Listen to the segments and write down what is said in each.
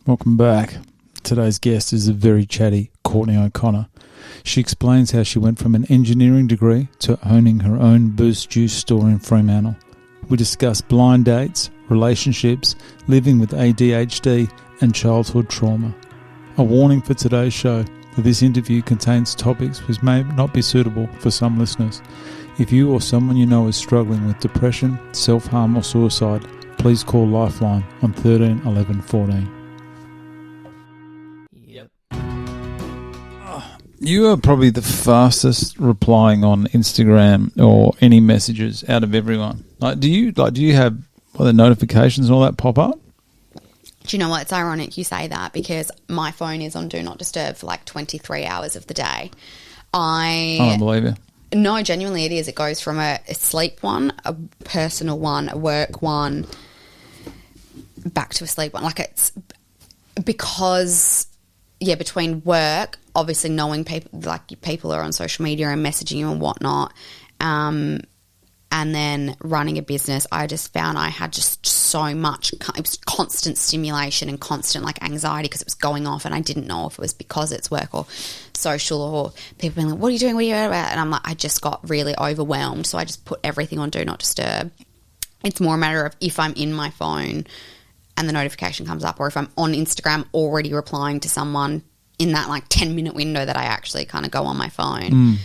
Welcome back. Today's guest is a very chatty Courtney O'Connor. She explains how she went from an engineering degree to owning her own Boost Juice store in Fremantle. We discuss blind dates, relationships, living with ADHD and childhood trauma. A warning for today's show that this interview contains topics which may not be suitable for some listeners. If you or someone you know is struggling with depression, self-harm or suicide, please call Lifeline on 13 11 14. You are probably the fastest replying on Instagram or any messages out of everyone. Do you have the notifications and all that pop up? Do you know what? It's ironic you say that because my phone is on Do Not Disturb for like 23 hours of the day. I don't believe you. No, genuinely it is. It goes from a sleep one, a personal one, a work one, back to a sleep one. Like it's because, between work, obviously knowing people, like people are on social media and messaging you and whatnot, and then running a business, I just found I had just so much, it was constant stimulation and constant like anxiety because it was going off and I didn't know if it was because it's work or social or people being like, what are you doing? What are you about? And I'm like, I just got really overwhelmed. So I just put everything on Do Not Disturb. It's more a matter of if I'm in my phone and the notification comes up or if I'm on Instagram already replying to someone in that like 10-minute window that I actually kind of go on my phone,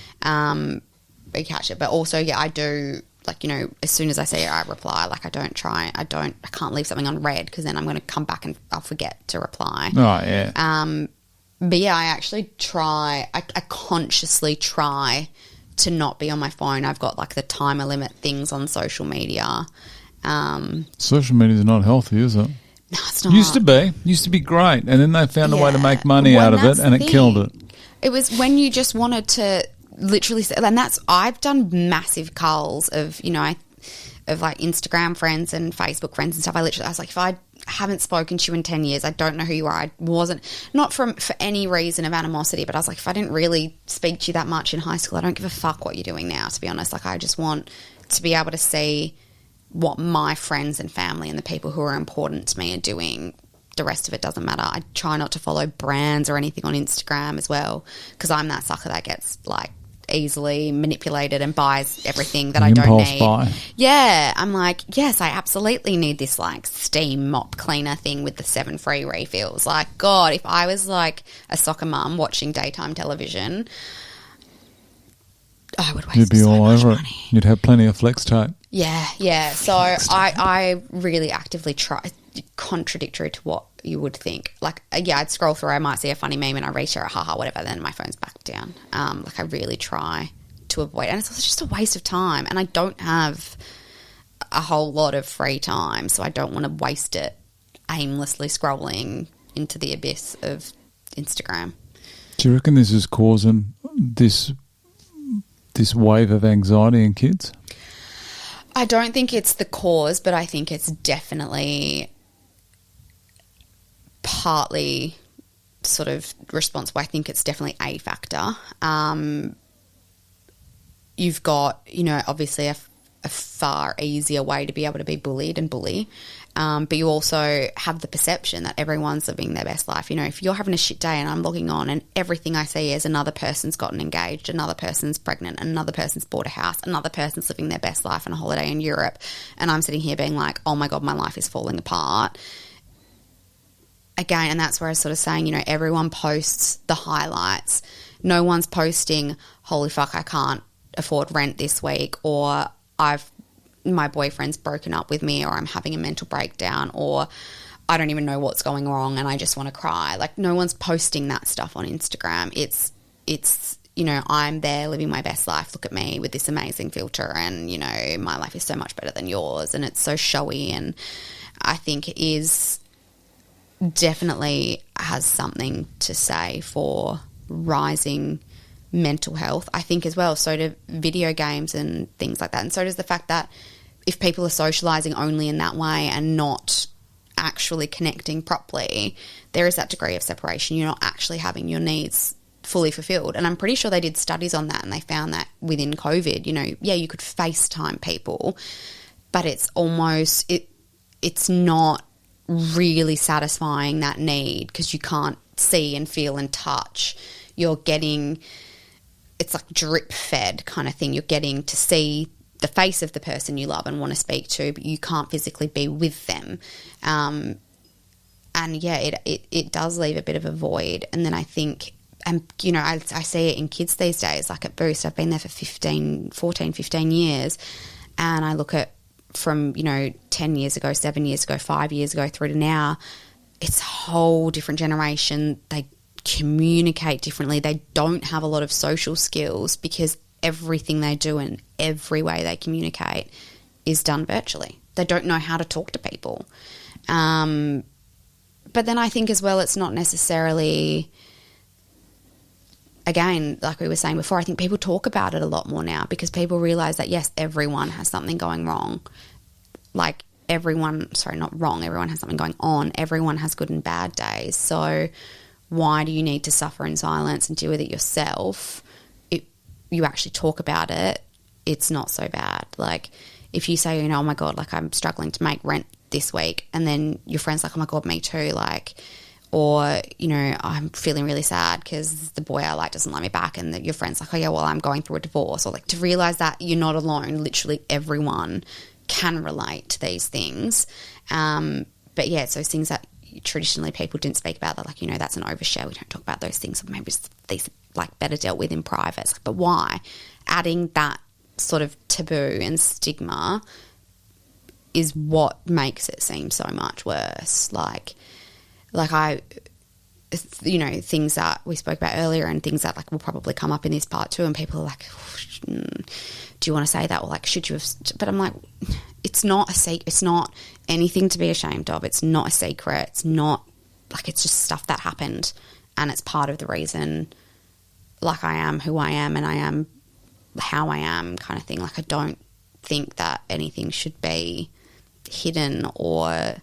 we catch it. But also, I do, like, as soon as I see it, I reply. Like I can't leave something on read because then I'm going to come back and I'll forget to reply. Oh, yeah. But yeah, I actually try, I consciously try to not be on my phone. I've got like the timer limit things on social media. Social media is not healthy, is it? No, it's not. Used to be great, and then they found a way to make money out of it, and it killed it. It was when you just wanted to literally, and I've done massive culls of of like Instagram friends and Facebook friends and stuff. I was like, if I haven't spoken to you in 10 years, I don't know who you are. I wasn't, not for any reason of animosity, but I was like, if I didn't really speak to you that much in high school, I don't give a fuck what you're doing now, to be honest. Like I just want to be able to see what my friends and family and the people who are important to me are doing. The rest of it doesn't matter. I try not to follow brands or anything on Instagram as well because I'm that sucker that gets like easily manipulated and buys everything that I don't need. Buy. Yeah, I'm like, yes, I absolutely need this like steam mop cleaner thing with the 7 free refills. Like, God, if I was like a soccer mum watching daytime television, I would waste You'd be so all much over money. it. You'd have plenty of flex tape. Yeah. So I really actively try, contradictory to what you would think. Like, I'd scroll through, I might see a funny meme and I reshare it, haha, whatever, then my phone's back down. Like I really try to avoid, and it's also just a waste of time. And I don't have a whole lot of free time, so I don't want to waste it aimlessly scrolling into the abyss of Instagram. Do you reckon this is causing this wave of anxiety in kids? I don't think it's the cause, but I think it's definitely partly sort of responsible. I think it's definitely a factor. You've got, obviously a far easier way to be able to be bullied and bully. But you also have the perception that everyone's living their best life. If you're having a shit day and I'm logging on and everything I see is another person's gotten engaged, another person's pregnant, another person's bought a house, another person's living their best life on a holiday in Europe, and I'm sitting here being like, oh my God, my life is falling apart. Again, and that's where I was sort of saying, everyone posts the highlights. No one's posting, holy fuck, I can't afford rent this week, or my boyfriend's broken up with me, or I'm having a mental breakdown, or I don't even know what's going wrong and I just want to cry. Like no one's posting that stuff on Instagram. It's I'm there living my best life. Look at me with this amazing filter and, my life is so much better than yours, and it's so showy. And I think it is definitely has something to say for rising mental health, I think, as well. So do video games and things like that. And so does the fact that if people are socialising only in that way and not actually connecting properly, there is that degree of separation. You're not actually having your needs fully fulfilled. And I'm pretty sure they did studies on that and they found that within COVID, you could FaceTime people, but it's almost, it's not really satisfying that need because you can't see and feel and touch. You're getting, it's like drip fed kind of thing. You're getting to see the face of the person you love and want to speak to, but you can't physically be with them. And yeah, it does leave a bit of a void. And then I think, and you know, I see it in kids these days, like at Boost, I've been there for 15 years, and I look at from, you know, 10 years ago, 7 years ago, 5 years ago through to now, it's a whole different generation. They communicate differently. They don't have a lot of social skills because everything they do and every way they communicate is done virtually. They don't know how to talk to people. But then I think as well, it's not necessarily, again, like we were saying before, I think people talk about it a lot more now because people realise that, yes, everyone has something going wrong. Like everyone has something going on. Everyone has good and bad days. So why do you need to suffer in silence and deal with it yourself? If you actually talk about it, it's not so bad. Like if you say, you know, oh my God, like I'm struggling to make rent this week, and then your friend's like, oh my God, me too, like, or, you know, I'm feeling really sad because the boy I like doesn't like me back, and your friend's like, oh yeah, well, I'm going through a divorce, or like to realise that you're not alone. Literally everyone can relate to these things. But yeah, it's those things that traditionally people didn't speak about, that like, you know, that's an overshare, we don't talk about those things, or maybe these like better dealt with in private. But why? Adding that sort of taboo and stigma is what makes it seem so much worse. Like I, you know, things that we spoke about earlier and things that like will probably come up in this part too, and people are like, do you want to say that? Or like, should you have? But I'm like, it's not a secret. It's not anything to be ashamed of. It's not a secret. It's not like, it's just stuff that happened, and it's part of the reason like I am who I am and I am how I am kind of thing. Like I don't think that anything should be hidden or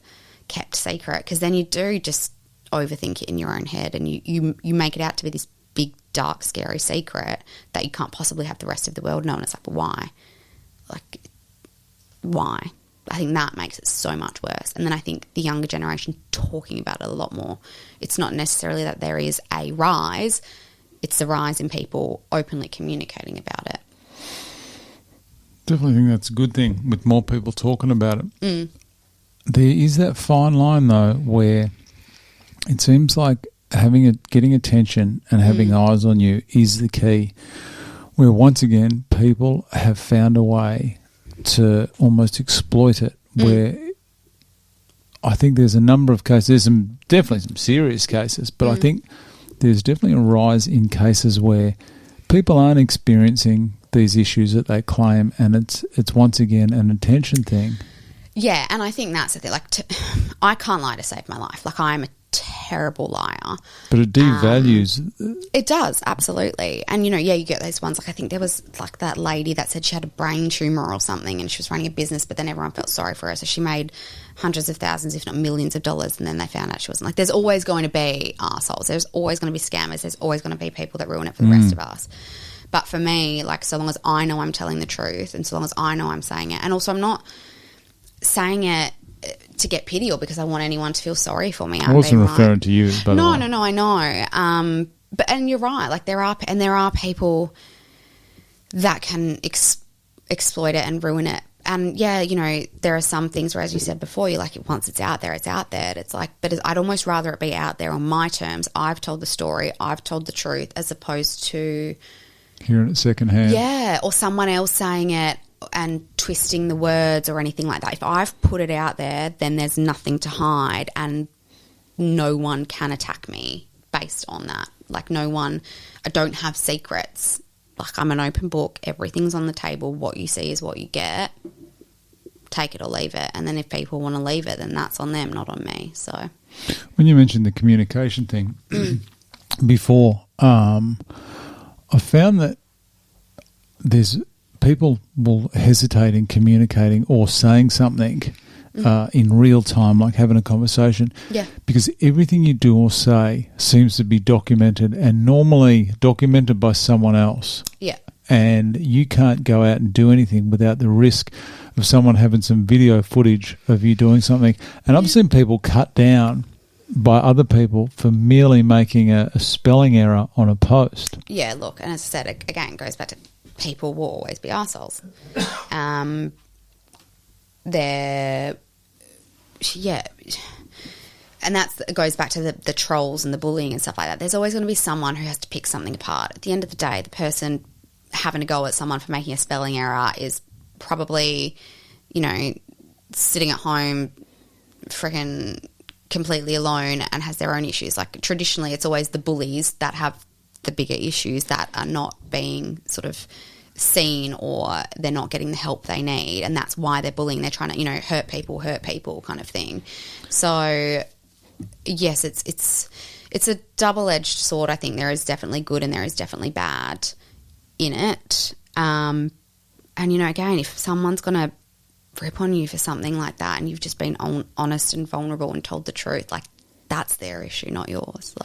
kept secret, because then you do just overthink it in your own head, and you make it out to be this big, dark, scary secret that you can't possibly have the rest of the world know. And it's like, well, why? Like, why? I think that makes it so much worse. And then I think the younger generation talking about it a lot more. It's not necessarily that there is a rise, it's the rise in people openly communicating about it. Definitely think that's a good thing, with more people talking about it. There is that fine line though where it seems like getting attention and having eyes on you is the key, where once again people have found a way to almost exploit it, where I think there's a number of cases, there's definitely some serious cases, but I think there's definitely a rise in cases where people aren't experiencing these issues that they claim, and it's once again an attention thing. Yeah, and I think that's the thing. Like, I can't lie to save my life. Like, I'm a terrible liar. But it devalues. It does, absolutely. And, you know, yeah, you get those ones. Like, I think there was, like, that lady that said she had a brain tumour or something, and she was running a business, but then everyone felt sorry for her. So she made hundreds of thousands, if not millions of dollars, and then they found out she wasn't. Like, there's always going to be arseholes. There's always going to be scammers. There's always going to be people that ruin it for the rest of us. But for me, like, so long as I know I'm telling the truth, and so long as I know I'm saying it, and also I'm not saying it to get pity or because I want anyone to feel sorry for me. I wasn't referring to you, by the way. No, I know. But and you're right. Like there are people that can exploit it and ruin it. And yeah, you know, there are some things where, as you said before, you're like, once it's out there, it's out there. It's like, but I'd almost rather it be out there on my terms. I've told the story. I've told the truth, as opposed to hearing it secondhand. Yeah, or someone else saying it and twisting the words or anything like that. If I've put it out there, then there's nothing to hide, and no one can attack me based on that. Like I don't have secrets. Like I'm an open book. Everything's on the table. What you see is what you get. Take it or leave it. And then if people want to leave it, then that's on them, not on me. So when you mentioned the communication thing before, I found that there's people will hesitate in communicating or saying something in real time, like having a conversation. Yeah. Because everything you do or say seems to be documented, and normally documented by someone else. Yeah. and you can't go out and do anything without the risk of someone having some video footage of you doing something. And I've seen people cut down by other people for merely making a spelling error on a post. Yeah, look, and as I said, again, it goes back to people will always be arseholes. And it goes back to the trolls and the bullying and stuff like that. There's always going to be someone who has to pick something apart. At the end of the day, the person having to go at someone for making a spelling error is probably, sitting at home freaking completely alone and has their own issues. Like, traditionally, it's always the bullies that have the bigger issues that are not being sort of seen, or they're not getting the help they need, and that's why they're bullying. They're trying to, hurt people kind of thing. So, yes, it's a double-edged sword. I think there is definitely good and there is definitely bad in it. And, again, if someone's going to rip on you for something like that and you've just been honest and vulnerable and told the truth, like, that's their issue, not yours.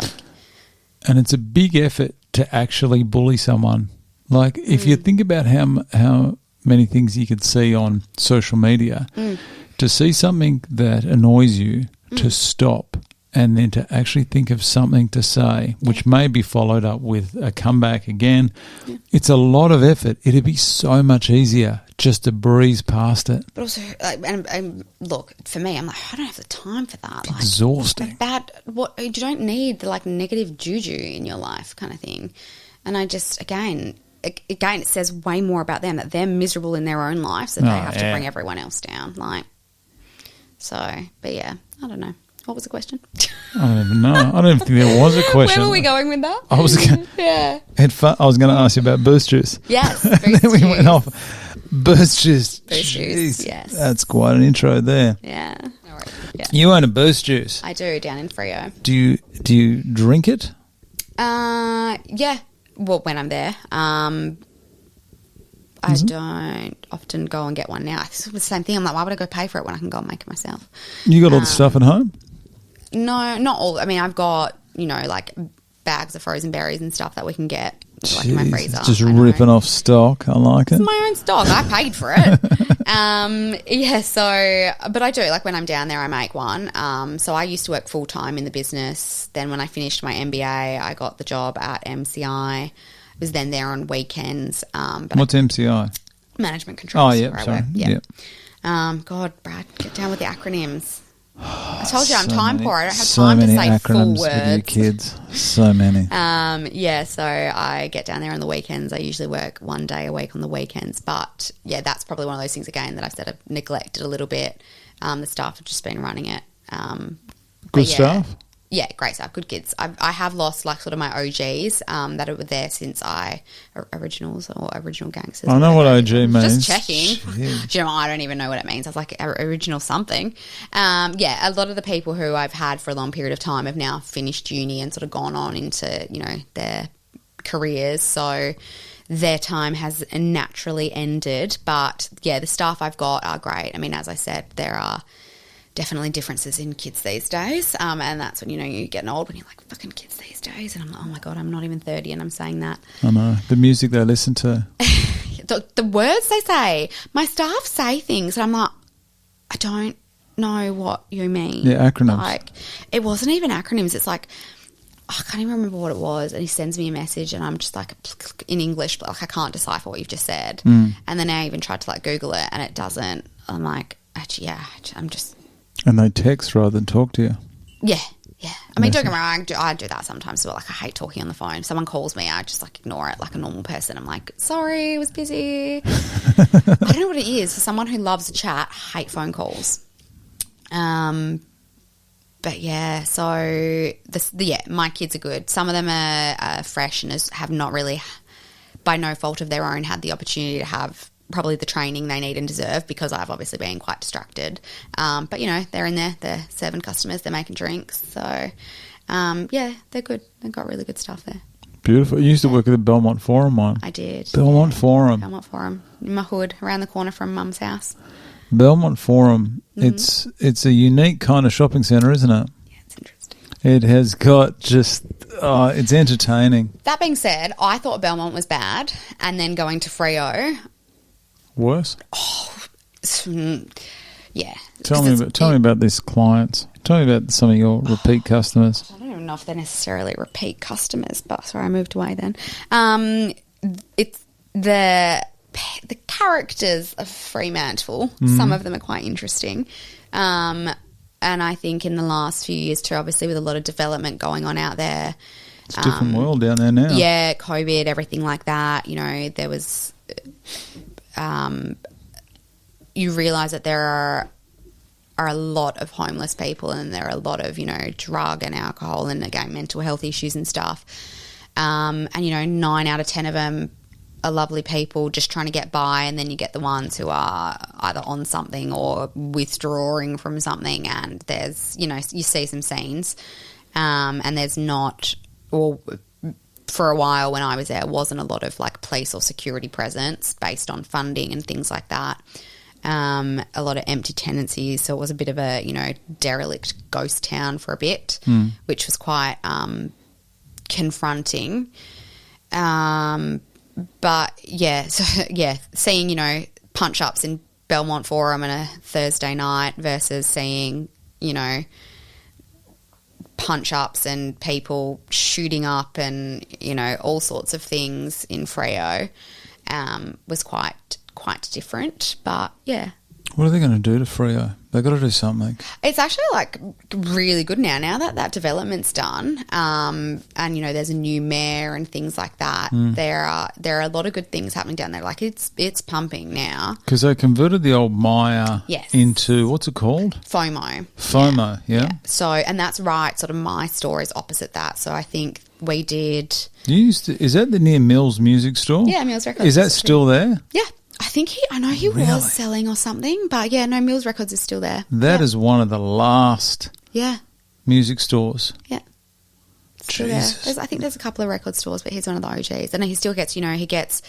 And it's a big effort to actually bully someone. Like, if you think about how many things you could see on social media, to see something that annoys you, to stop and then to actually think of something to say, which may be followed up with a comeback again, it's a lot of effort. It'd be so much easier just to breeze past it. But also, and look, for me, I'm like, I don't have the time for that. Like, exhausting. You don't need the negative juju in your life kind of thing. And I just, again, it says way more about them, that they're miserable in their own lives, that they have to bring everyone else down. But yeah, I don't know. What was the question? I don't even know. I don't even think there was a question. Where were we going with that? I was going to ask you about boost juice. Yes, boost juice. We went off. Boost juice. Boost juice, yes. That's quite an intro there. Yeah. No worries. Yeah. You own a boost juice. I do, down in Freo. Do you drink it? Yeah. Well, when I'm there. I don't often go and get one now. It's the same thing. I'm like, why would I go pay for it when I can go and make it myself? You got all the stuff at home? No, not all. I mean, I've got, bags of frozen berries and stuff that we can get in my freezer. Just ripping off stock. I like it. It's my own stock. I paid for it. But I do. Like, when I'm down there, I make one. So I used to work full-time in the business. Then when I finished my MBA, I got the job at MCI. I was then there on weekends. What's MCI? Management controls. Oh, yeah, sorry. Yep. God, Brad, get down with the acronyms. I told you I'm time poor. I don't have time to say full words. With you kids. So many. So I get down there on the weekends. I usually work one day a week on the weekends. But, yeah, that's probably one of those things, again, that I've sort of neglected a little bit. The staff have just been running it. Good staff? Yeah, great stuff. Good kids. I have lost sort of my OGs that were there since originals or original gangsters. I know what OG means. Just checking. I don't even know what it means. I was like, original something. A lot of the people who I've had for a long period of time have now finished uni and sort of gone on into, their careers. So their time has naturally ended. But, yeah, the staff I've got are great. I mean, as I said, there are definitely differences in kids these days. And that's when, you're getting old, when you're like, fucking kids these days. And I'm like, oh, my God, I'm not even 30 and I'm saying that. I know. The music they listen to. the words they say. My staff say things and I'm like, I don't know what you mean. Yeah, acronyms. Like, it wasn't even acronyms. It's like, I can't even remember what it was. And he sends me a message and I'm just like, in English, but I can't decipher what you've just said. And then I even tried to Google it and it doesn't. I'm like, actually, I'm just... And they text rather than talk to you. Yeah. I mean, don't get me wrong, I do that sometimes. But I hate talking on the phone. If someone calls me, I just ignore it like a normal person. I'm like, sorry, I was busy. I don't know what it is. For someone who loves to chat, I hate phone calls. But yeah, so my kids are good. Some of them are fresh and have not really, by no fault of their own, had the opportunity to have probably the training they need and deserve, because I've obviously been quite distracted. But, they're in there, they're serving customers, they're making drinks. So, they're good. They've got really good stuff there. Beautiful. You used to work at the Belmont Forum one. I did. Belmont Forum. In my hood, around the corner from Mum's house. Belmont Forum, it's a unique kind of shopping centre, isn't it? Yeah, it's interesting. It has got just it's entertaining. That being said, I thought Belmont was bad, and then going to Freo. Worse? Yeah. Tell me about these clients. Tell me about some of your repeat customers. I don't even know if they're necessarily repeat customers, but sorry, I moved away then. It's the characters of Fremantle. Some of them are quite interesting. And I think in the last few years too, obviously with a lot of development going on out there. It's a different world down there now. Yeah, COVID, everything like that. You know, there was... you realise that there are a lot of homeless people, and there are a lot of, you know, drug and alcohol and, again, mental health issues and stuff. And, you know, 9 out of 10 of them are lovely people just trying to get by, and then you get the ones who are either on something or withdrawing from something, and there's, you know, you see some scenes, and there's not, or for a while when I was there, wasn't a lot of like police or security presence based on funding and things like that. A lot of empty tenancies, so it was a bit of a, you know, derelict ghost town for a bit, which was quite confronting. But yeah, so yeah, seeing, you know, punch ups in Belmont Forum on a Thursday night versus seeing, you know, punch ups and people shooting up and, you know, all sorts of things in Freo was quite different. But yeah. What are they going to do to Freo? They've got to do something. It's actually like really good now that development's done, and you know there's a new mayor and things like that. There are a lot of good things happening down there. Like it's pumping now because they converted the old Maya into, what's it called? FOMO. Yeah. So, and that's right. Sort of my store is opposite that. So I think we did. Is that the near Mills Music Store? Yeah, Mills Records. Is that still there? Yeah. I know he really? was selling or something, but yeah, no, Mills Records is still there. That is one of the last music stores. Yeah. Still there. I think there's a couple of record stores, but he's one of the OGs. And he still gets, you know, he gets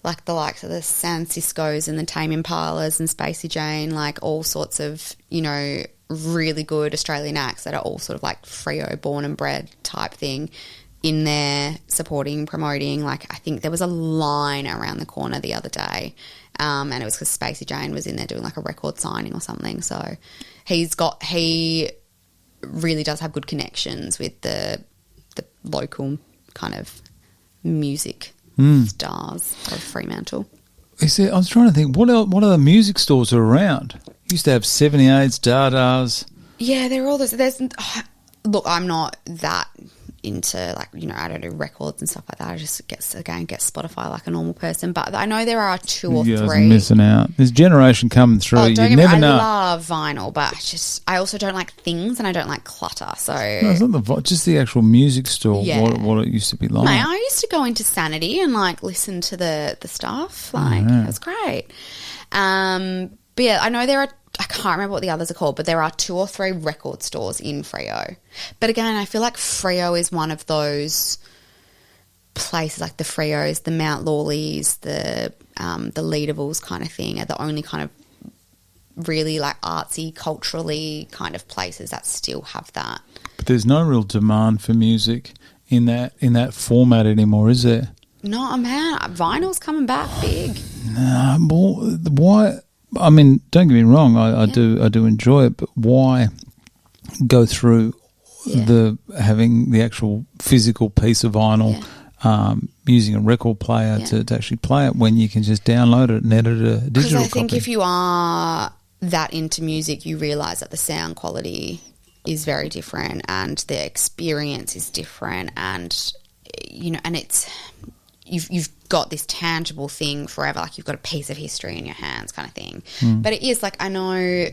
like the likes of the San Cisco's and the Tame Impalas and Spacey Jane, like all sorts of, you know, really good Australian acts that are all sort of like Freo born and bred type thing in there, supporting, promoting. Like I think there was a line around the corner the other day, and it was because Spacey Jane was in there doing like a record signing or something. So he really does have good connections with the local kind of music stars of Fremantle. I was trying to think, what other music stores are around? Used to have 78s, Dardas. Yeah, they're all those. Look, I'm not that into, like, you know, I don't do records and stuff like that. I just get Spotify like a normal person. But I know there are 2 or 3. You guys are missing out. There's a generation coming through. You never know. I love vinyl, but I also don't like things and I don't like clutter. So no, it's not just the actual music store. Yeah. What it used to be like. Mate, I used to go into Sanity and like listen to the stuff. Like it was great. But yeah, I know I can't remember what the others are called, but there are 2 or 3 record stores in Freo. But again, I feel like Freo is one of those places, like the Freos, the Mount Lawleys, the Leadables kind of thing, are the only kind of really like artsy, culturally kind of places that still have that. But there's no real demand for music in that format anymore, is there? No, man, vinyl's coming back big. No, why? I mean, don't get me wrong, I do enjoy it, but why go through having the actual physical piece of vinyl, using a record player to actually play it when you can just download it and edit a digital copy? Because I think if you are that into music, you realise that the sound quality is very different and the experience is different, and you know, and it's you've got this tangible thing forever, like you've got a piece of history in your hands kind of thing. But it is like, I know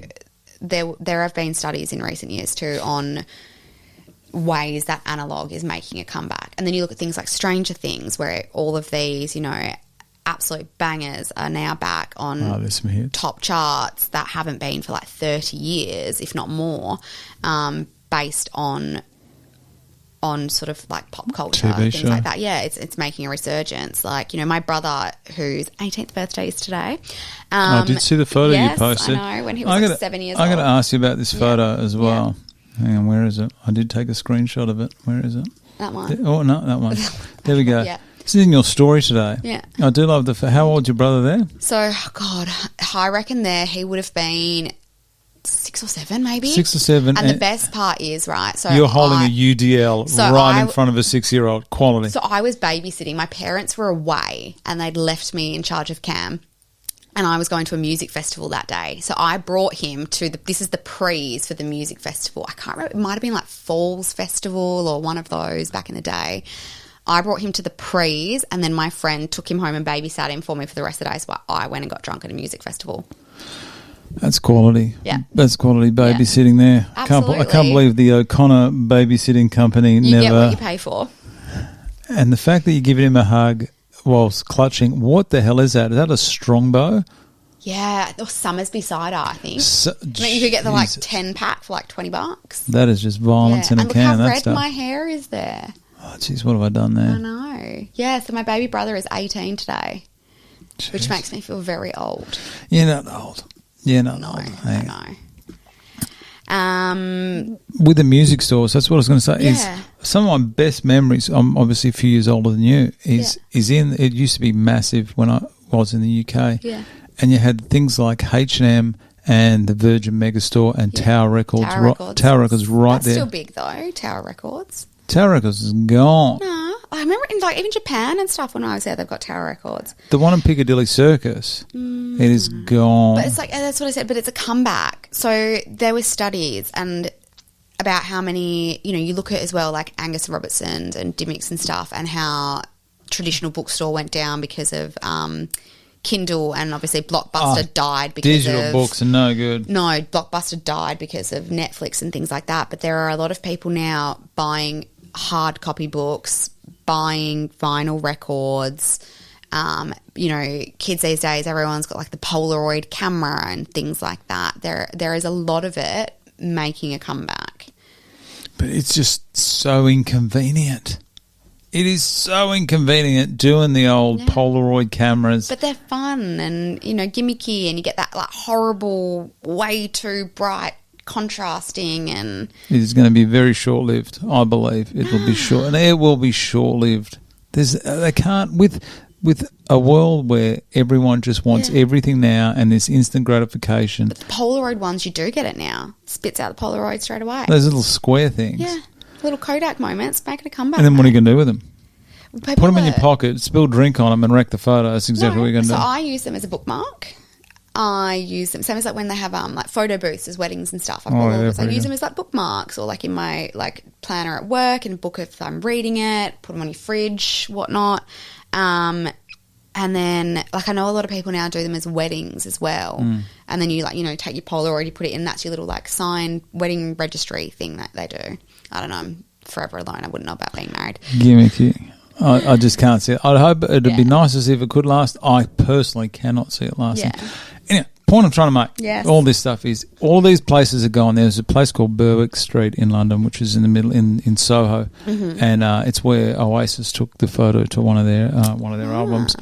there have been studies in recent years too on ways that analog is making a comeback. And then you look at things like Stranger Things, where all of these, you know, absolute bangers are now back on top charts that haven't been for like 30 years, if not more, based on sort of like pop culture, TV things show. like that. Yeah, it's making a resurgence. Like, you know, my brother, whose 18th birthday is today. I did see the photo you posted. I know, when he was 7 years old. I'm going to ask you about this photo as well. Hang on, where is it? I did take a screenshot of it. Where is it? That one. Oh, no, that one. There we go. Yeah. This is in your story today. Yeah. I do love how old's your brother there? So, God, I reckon there he would have been 6 or 7 maybe. 6 or 7. And the best part is, right, so you're holding a UDL in front of a 6-year-old. Quality. So I was babysitting. My parents were away and they'd left me in charge of Cam. And I was going to a music festival that day. So I brought him to this is the prees for the music festival. I can't remember. It might have been like Falls Festival or one of those back in the day. I brought him to the prees and then my friend took him home and babysat him for me for the rest of the day. So I went and got drunk at a music festival. That's quality. Yeah. That's quality babysitting there. Absolutely. I can't believe the O'Connor babysitting company You never... get what you pay for. And the fact that you're giving him a hug whilst clutching, what the hell is that? Is that a Strongbow? Yeah, or Summersby cider, I think. You could get the like 10 pack for like $20. That is just violence in a and can. look how red stuff. my hair is there. Oh, jeez, what have I done there? I know. Yeah, so my baby brother is 18 today, Jeez. which makes me feel very old. You're not old. You're not old. I know. With the music stores, that's what I was going to say. Yeah. Is some of my best memories. I'm obviously a few years older than you. Is in it used to be massive when I was in the UK. Yeah. And you had things like H&M and the Virgin Megastore and Tower Records. Tower Records right That's there. Still big though. Tower Records. Tower Records is gone. No, I remember in like even Japan and stuff when I was there, they've got Tower Records. The one in Piccadilly Circus, it is gone. But it's like that's what I said. But it's a comeback. So there were studies and about how many you look at as well like Angus Robertson's and Dimmicks and stuff, and how traditional bookstore went down because of Kindle, and obviously Blockbuster died because digital books are no good. No, Blockbuster died because of Netflix and things like that. But there are a lot of people now buying hard copy books, buying vinyl records. Kids these days, everyone's got like the Polaroid camera and things like that. There is a lot of it making a comeback. But it's just so inconvenient. It is so inconvenient doing the old Polaroid cameras. But they're fun and, gimmicky, and you get that like horrible, way too bright contrasting, and it is going to be very short-lived, I believe. It will be short, and it will be short-lived. They can't with a world where everyone just wants everything now and this instant gratification. But the Polaroid ones, you do get it now. Spits out the Polaroid straight away. Those little square things. Yeah. Little Kodak moments, making a comeback. And then what are you going to do with them? Put them in your pocket, spill drink on them, and wreck the photo. That's exactly what you're going to do. So I use them as a bookmark. I use them, same as like when they have like photo booths as weddings and stuff. I use them as like bookmarks, or like in my like planner at work, and book if I'm reading it, put them on your fridge, whatnot. And then like I know a lot of people now do them as weddings as well. And then you take your Polaroid, you put it in, that's your little like signed wedding registry thing that they do. I don't know. I'm forever alone. I wouldn't know about being married. Gimmicky. I just can't see it. I'd hope it'd be nice to see if it could last. I personally cannot see it lasting. Yeah. Anyway, point I'm trying to make. Yes. All this stuff is, all these places are gone. There's a place called Berwick Street in London, which is in the middle in Soho, and it's where Oasis took the photo to one of their albums.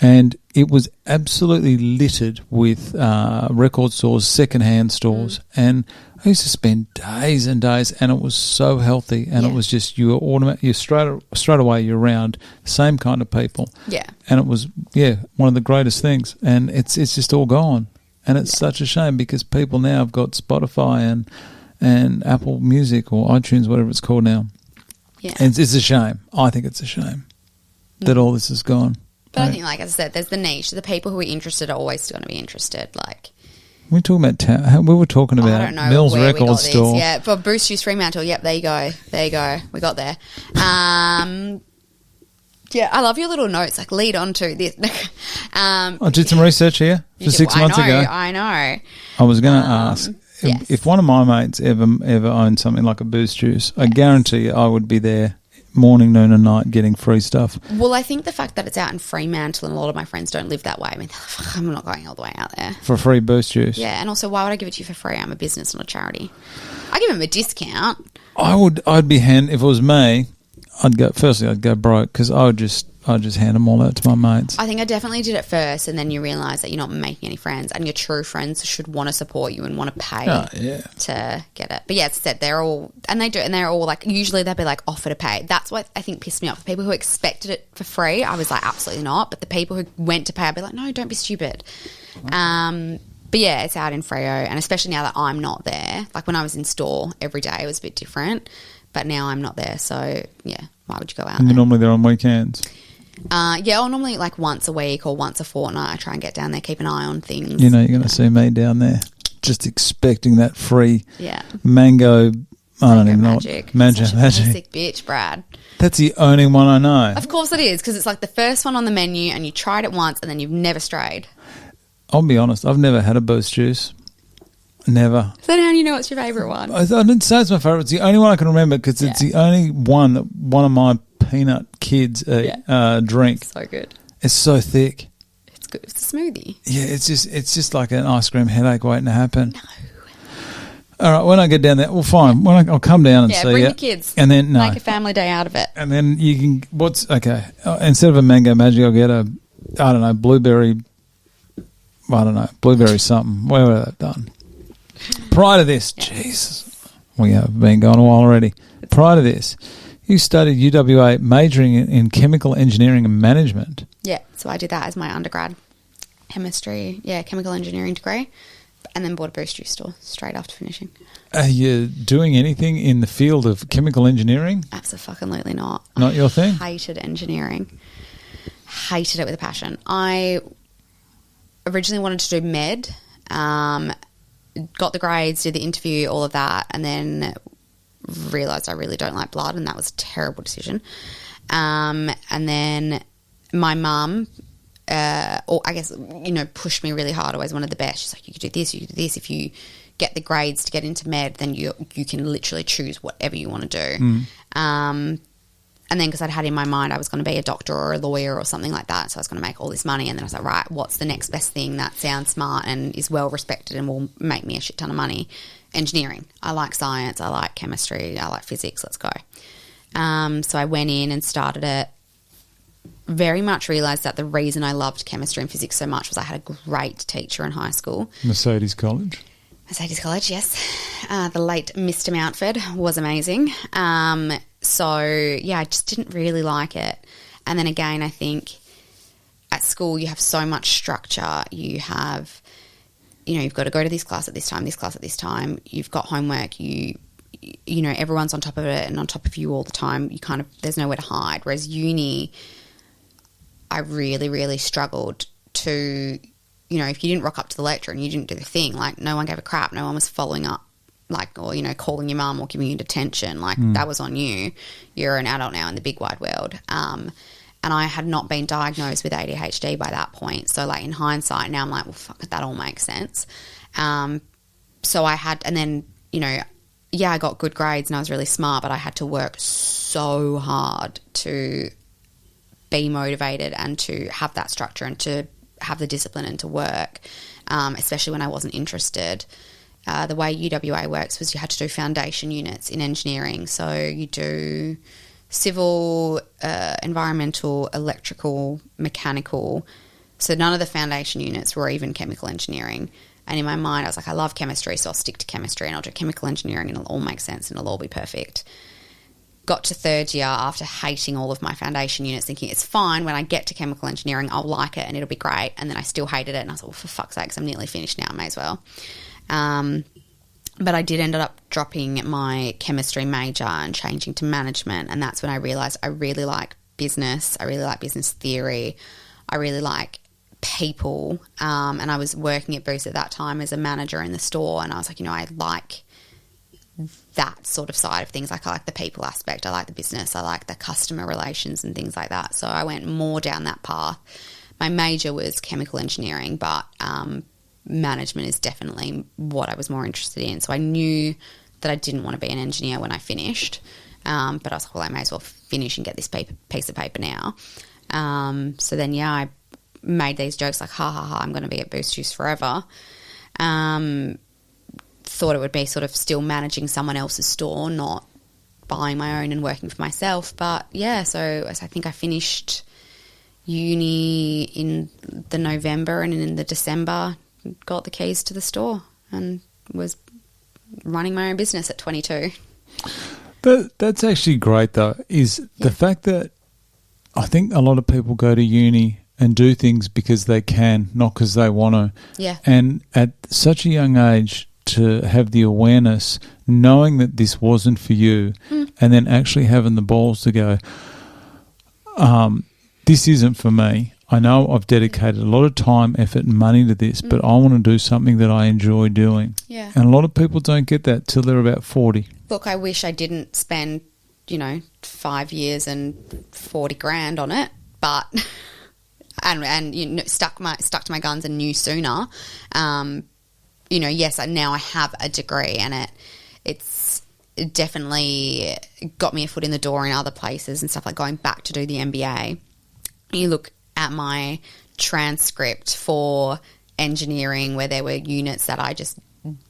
And it was absolutely littered with record stores, second-hand stores. And I used to spend days and days, and it was so healthy. And it was just you straight away you're around the same kind of people. Yeah. And it was one of the greatest things. And it's just all gone. And it's such a shame because people now have got Spotify and Apple Music or iTunes, whatever it's called now. Yeah. And it's a shame. I think it's a shame that all this is gone. But I think, like I said, there's the niche. The people who are interested are always going to be interested. Like we were talking about Mills Record Store. Yeah, for Boost Juice Fremantle. Yep, there you go. We got there. Yeah, I love your little notes. Like lead on to this. I did some research here for 6 months ago. I know. I was going to ask if one of my mates ever owned something like a Boost Juice. I guarantee I would be there. Morning, noon and night getting free stuff. Well, I think the fact that it's out in Fremantle and a lot of my friends don't live that way, I mean, I'm not going all the way out there. For free Boost Juice. Yeah, and also why would I give it to you for free? I'm a business, not a charity. I give them a discount. I'd be if it was me, I'd go broke because I'd just hand them all out to my mates. I think I definitely did it first, and then you realise that you're not making any friends, and your true friends should want to support you and want to pay to get it. But yeah, as I said, they're all like, usually they'll be like offer to pay. That's what I think pissed me off. The people who expected it for free, I was like, absolutely not. But the people who went to pay, I'd be like, no, don't be stupid. But yeah, it's out in Freo, and especially now that I'm not there. Like when I was in store every day, it was a bit different. But now I'm not there, so yeah, why would you go out? And you're normally there on weekends? Yeah, I'll normally like once a week or once a fortnight I try and get down there, keep an eye on things. You know you're going to see me down there just expecting that free mango, I don't even know. Magic. Sick bitch, Brad. That's the only one I know. Of course it is, because it's like the first one on the menu and you tried it once and then you've never strayed. I'll be honest, I've never had a Boost juice. Never. So then how do you know what's your favourite one? I didn't say it's my favourite. It's the only one I can remember because it's the only one that one of my peanut kids drink. So good. It's so thick. It's good. It's a smoothie. Yeah, it's just like an ice cream headache waiting to happen. No. All right, when I get down there, well, fine. I'll come down and see you. Bring the kids. And then, make a family day out of it. And then you can, instead of a mango magic, I'll get blueberry something, whatever they've done. Prior to this, Jesus, we have been going a while already. Prior to this, you studied UWA majoring in chemical engineering and management. Yeah, so I did that as my undergrad chemistry, chemical engineering degree, and then bought a Boost juice store straight after finishing. Are you doing anything in the field of chemical engineering? Absolutely not. Not your thing? I hated engineering. Hated it with a passion. I originally wanted to do med, got the grades, did the interview, all of that, and then realised I really don't like blood, and that was a terrible decision. And then my mum, pushed me really hard. Always wanted the best. She's like, you could do this, you could do this. If you get the grades to get into med, then you can literally choose whatever you want to do. And then because I'd had in my mind I was going to be a doctor or a lawyer or something like that, so I was going to make all this money, and then I was like, right, what's the next best thing that sounds smart and is well respected and will make me a shit ton of money? Engineering. I like science, I like chemistry, I like physics, let's go. So I went in and started it. Very much realised that the reason I loved chemistry and physics so much was I had a great teacher in high school. Mercedes College, yes. The late Mr. Mountford was amazing. I just didn't really like it. And then again, I think at school you have so much structure. You have, you've got to go to this class at this time, this class at this time. You've got homework. Everyone's on top of it and on top of you all the time. There's nowhere to hide. Whereas uni, I really, really struggled to, if you didn't rock up to the lecture and you didn't do the thing, like no one gave a crap. No one was following up. Calling your mum or giving you detention, that was on you. You're an adult now in the big wide world. And I had not been diagnosed with ADHD by that point. So, in hindsight, now I'm like, well, fuck it, that all makes sense. So I had, and then, I got good grades and I was really smart, but I had to work so hard to be motivated and to have that structure and to have the discipline and to work, especially when I wasn't interested. The way UWA works was you had to do foundation units in engineering. So you do civil, environmental, electrical, mechanical. So none of the foundation units were even chemical engineering. And in my mind, I was like, I love chemistry, so I'll stick to chemistry and I'll do chemical engineering and it'll all make sense and it'll all be perfect. Got to third year after hating all of my foundation units, thinking it's fine. When I get to chemical engineering, I'll like it and it'll be great. And then I still hated it. And I was like, well, for fuck's sake, I'm nearly finished now, I may as well. But I did end up dropping my chemistry major and changing to management, and that's when I realised I really like business. I really like business theory. I really like people. And I was working at Boost at that time as a manager in the store, and I was like, I like that sort of side of things. I like the people aspect. I like the business. I like the customer relations and things like that. So I went more down that path. My major was chemical engineering, but management is definitely what I was more interested in. So I knew that I didn't want to be an engineer when I finished, but I was like, well, I may as well finish and get this piece of paper now. So then, I made these jokes like, I'm going to be at Boost Juice forever. Thought it would be sort of still managing someone else's store, not buying my own and working for myself. But yeah, so I think I finished uni in the November, and in the December got the keys to the store and was running my own business at 22. That's actually great, though, is the fact that I think a lot of people go to uni and do things because they can, not because they want to. Yeah. And at such a young age to have the awareness, knowing that this wasn't for you, and then actually having the balls to go, this isn't for me. I know I've dedicated a lot of time, effort and money to this, but I want to do something that I enjoy doing. Yeah. And a lot of people don't get that till they're about 40. Look, I wish I didn't spend, 5 years and 40 grand on it, but and stuck to my guns and knew sooner. Yes, now I have a degree, and it's definitely got me a foot in the door in other places and stuff, like going back to do the MBA. You look at my transcript for engineering where there were units that I just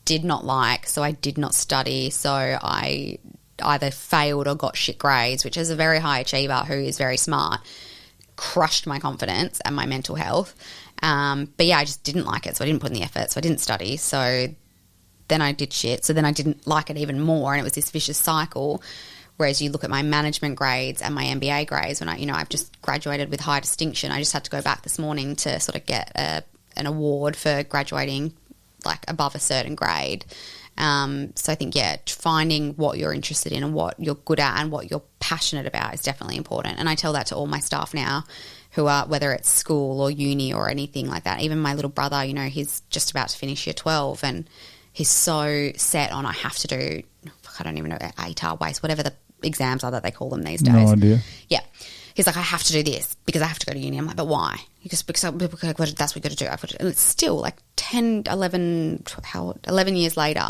did not like, so I did not study, so I either failed or got shit grades, which as a very high achiever who is very smart, crushed my confidence and my mental health. But yeah, I just didn't like it, so I didn't put in the effort, so I didn't study, so then I did shit, so then I didn't like it even more, and it was this vicious cycle. Whereas you look at my management grades and my MBA grades, when I've just graduated with high distinction. I just had to go back this morning to sort of get an award for graduating like above a certain grade. So I think, finding what you're interested in and what you're good at and what you're passionate about is definitely important. And I tell that to all my staff now who are, whether it's school or uni or anything like that. Even my little brother, he's just about to finish year 12 and he's so set on, I have to do, I don't even know, ATAR, waste, whatever the exams are that they call them these days. No idea. Yeah. He's like, I have to do this because I have to go to uni. I'm like, but why? He goes, because that's what we got to do. And it's still like 11 years later.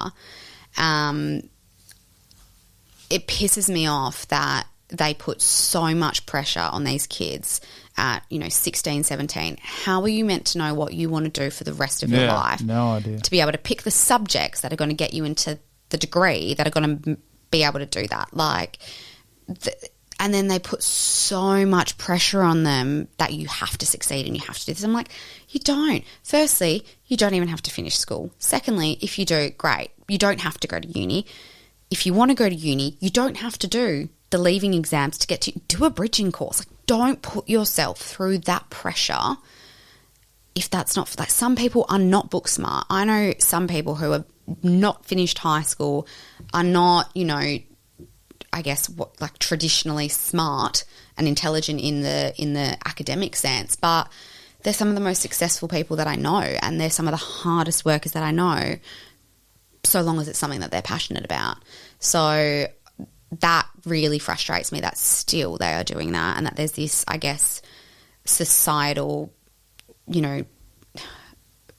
It pisses me off that they put so much pressure on these kids at, 16, 17. How are you meant to know what you want to do for the rest of your life? No idea. To be able to pick the subjects that are going to get you into the degree that are going to be able to do that. And then they put so much pressure on them that you have to succeed and you have to do this. I'm like, you don't. Firstly, you don't even have to finish school. Secondly, if you do, great. You don't have to go to uni. If you want to go to uni, you don't have to do the leaving exams to get to do a bridging course. Like, don't put yourself through that pressure if that's not for that. Some people are not book smart. I know some people who have not finished high school, are not, I guess traditionally smart and intelligent in the academic sense, but they're some of the most successful people that I know, and they're some of the hardest workers that I know, so long as it's something that they're passionate about. So that really frustrates me that still they are doing that, and that there's this, I guess, societal,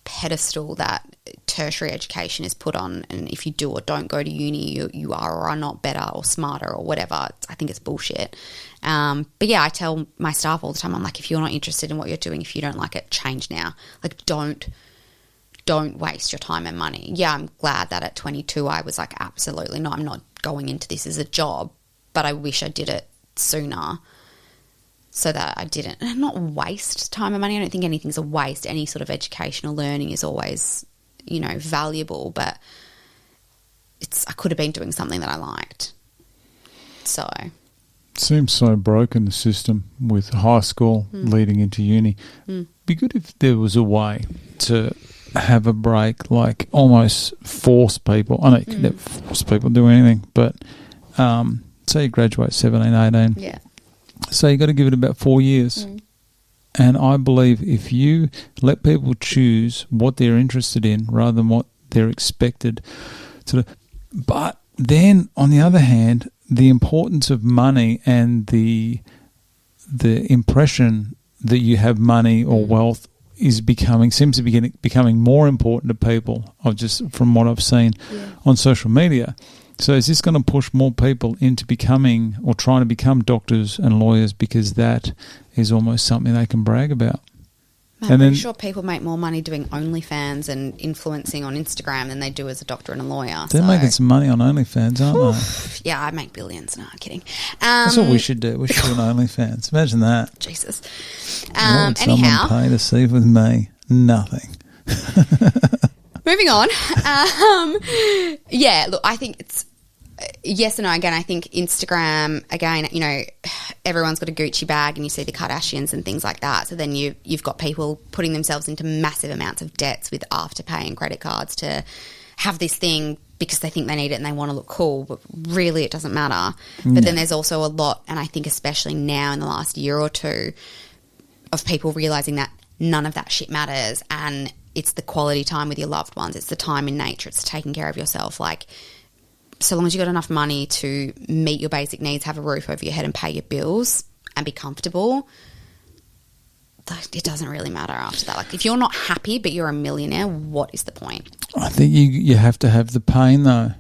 pedestal that tertiary education is put on, and if you do or don't go to uni, you are or are not better or smarter or whatever. I think it's bullshit. But yeah, I tell my staff all the time, I'm like, if you're not interested in what you're doing, if you don't like it, change now. Like, don't waste your time and money. Yeah, I'm glad that at 22 I was like, absolutely not, I'm not going into this as a job, but I wish I did it sooner so that I didn't, and not waste time and money. I don't think anything's a waste. Any sort of educational learning is always, valuable, but I could have been doing something that I liked. So seems so broken, the system with high school leading into uni. Be good if there was a way to have a break, like almost force people. I know you can never force people to do anything, but say you graduate 17, 18. Yeah. So you got to give it about 4 years. And I believe if you let people choose what they're interested in rather than what they're expected to do. But then, on the other hand, the importance of money and the impression that you have money or wealth seems to be becoming more important to people, just from what I've seen on social media. So is this going to push more people into becoming or trying to become doctors and lawyers because that is almost something they can brag about? I'm pretty sure people make more money doing OnlyFans and influencing on Instagram than they do as a doctor and a lawyer. They're making some money on OnlyFans, aren't they? Yeah, I make billions. No, I'm kidding. That's what we should do. We should do an OnlyFans. Imagine that. Jesus. What would Anyhow. someone pay to see with me? Nothing. Moving on. Yeah, look, I think it's yes and no. Again, I think Instagram, again, you know, everyone's got a Gucci bag and you see the Kardashians and things like that. So then you've got people putting themselves into massive amounts of debts with Afterpay and credit cards to have this thing because they think they need it and they want to look cool, but really it doesn't matter. But then there's also a lot, and I think especially now in the last year or two, of people realising that none of that shit matters, and it's the quality time with your loved ones. It's the time in nature. It's taking care of yourself. Like, so long as you've got enough money to meet your basic needs, have a roof over your head and pay your bills and be comfortable, it doesn't really matter after that. Like, if you're not happy but you're a millionaire, what is the point? I think you have to have the pain, though.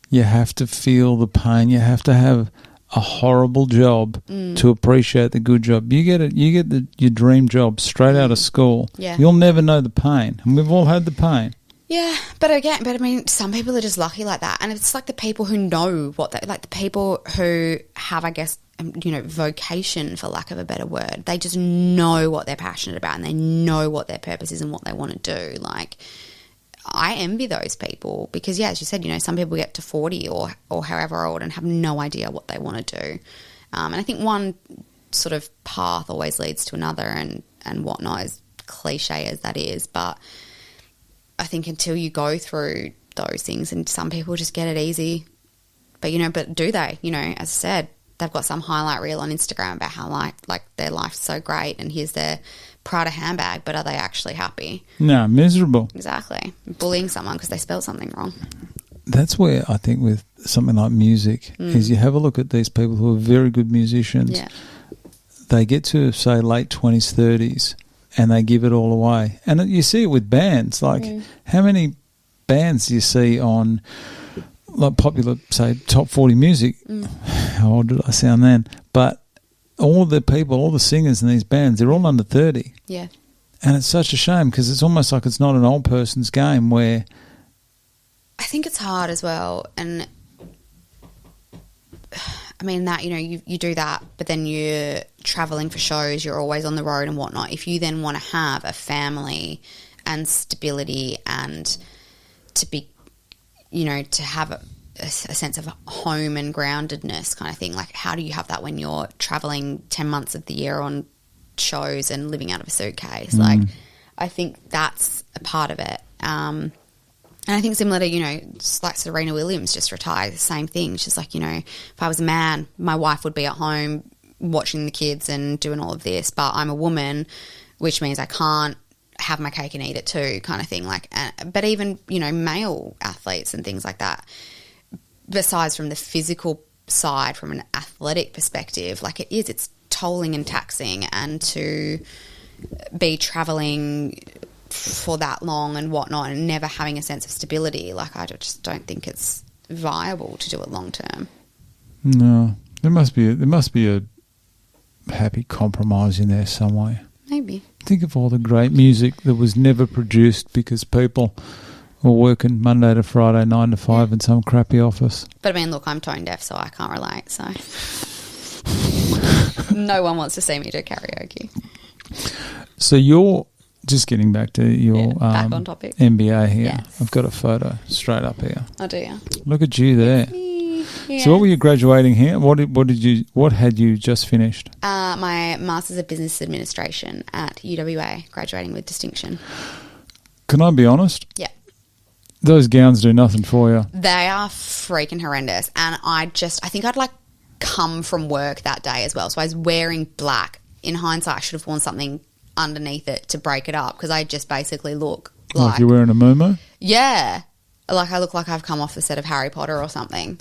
You have to feel the pain. You have to have a horrible job to appreciate the good job. You get your dream job straight out of school. Yeah. You'll never know the pain. And we've all had the pain. Yeah, but I mean, some people are just lucky like that. And it's like the people who know what they, like the people who have, I guess, you know, vocation, for lack of a better word. They just know what they're passionate about and they know what their purpose is and what they want to do. Like, I envy those people because, yeah, as you said, you know, some people get to 40 or however old and have no idea what they want to do. And I think one sort of path always leads to another and whatnot, as cliche as that is. But I think until you go through those things, and some people just get it easy. But, you know, but do they? You know, as I said, they've got some highlight reel on Instagram about how like their life's so great and here's their Prada handbag, but are they actually happy? No, miserable. Exactly. Bullying someone because they spelled something wrong. That's where I think with something like music is you have a look at these people who are very good musicians. Yeah. They get to, say, late 20s, 30s, and they give it all away. And you see it with bands. Like, how many bands do you see on, like, popular, say, top 40 music? How old did I sound then? But all the people, all the singers in these bands, they're all under 30. Yeah. And it's such a shame because it's almost like it's not an old person's game where... I think it's hard as well. And, I mean, that, you know, you do that, but then you're travelling for shows, you're always on the road and whatnot. If you then want to have a family and stability and to be, you know, to have a sense of home and groundedness kind of thing, like how do you have that when you're travelling 10 months of the year on shows and living out of a suitcase? Like, I think that's a part of it. And I think similar to, you know, just like Serena Williams just retired, the same thing. She's like, you know, if I was a man, my wife would be at home watching the kids and doing all of this, but I'm a woman, which means I can't have my cake and eat it too, kind of thing. Like, but even, you know, male athletes and things like that, besides from the physical side, from an athletic perspective, like it's tolling and taxing, and to be travelling for that long and whatnot and never having a sense of stability, like I just don't think it's viable to do it long term. No, there must be a happy compromise in there somewhere. Maybe. Think of all the great music that was never produced because people were working Monday to Friday, 9 to 5 in some crappy office. But I mean, look, I'm tone deaf, so I can't relate. So no one wants to see me do karaoke. So you're just getting back to your back on topic. MBA here. Yes. I've got a photo straight up here. Oh, do you? Look at you there. Yeah. So what were you graduating here? What had you just finished? My Masters of Business Administration at UWA, graduating with distinction. Can I be honest? Yeah. Those gowns do nothing for you. They are freaking horrendous. And I think I'd like come from work that day as well. So I was wearing black. In hindsight, I should have worn something underneath it to break it up because I just basically look like you're wearing a muumuu? Yeah. Like I look like I've come off the set of Harry Potter or something.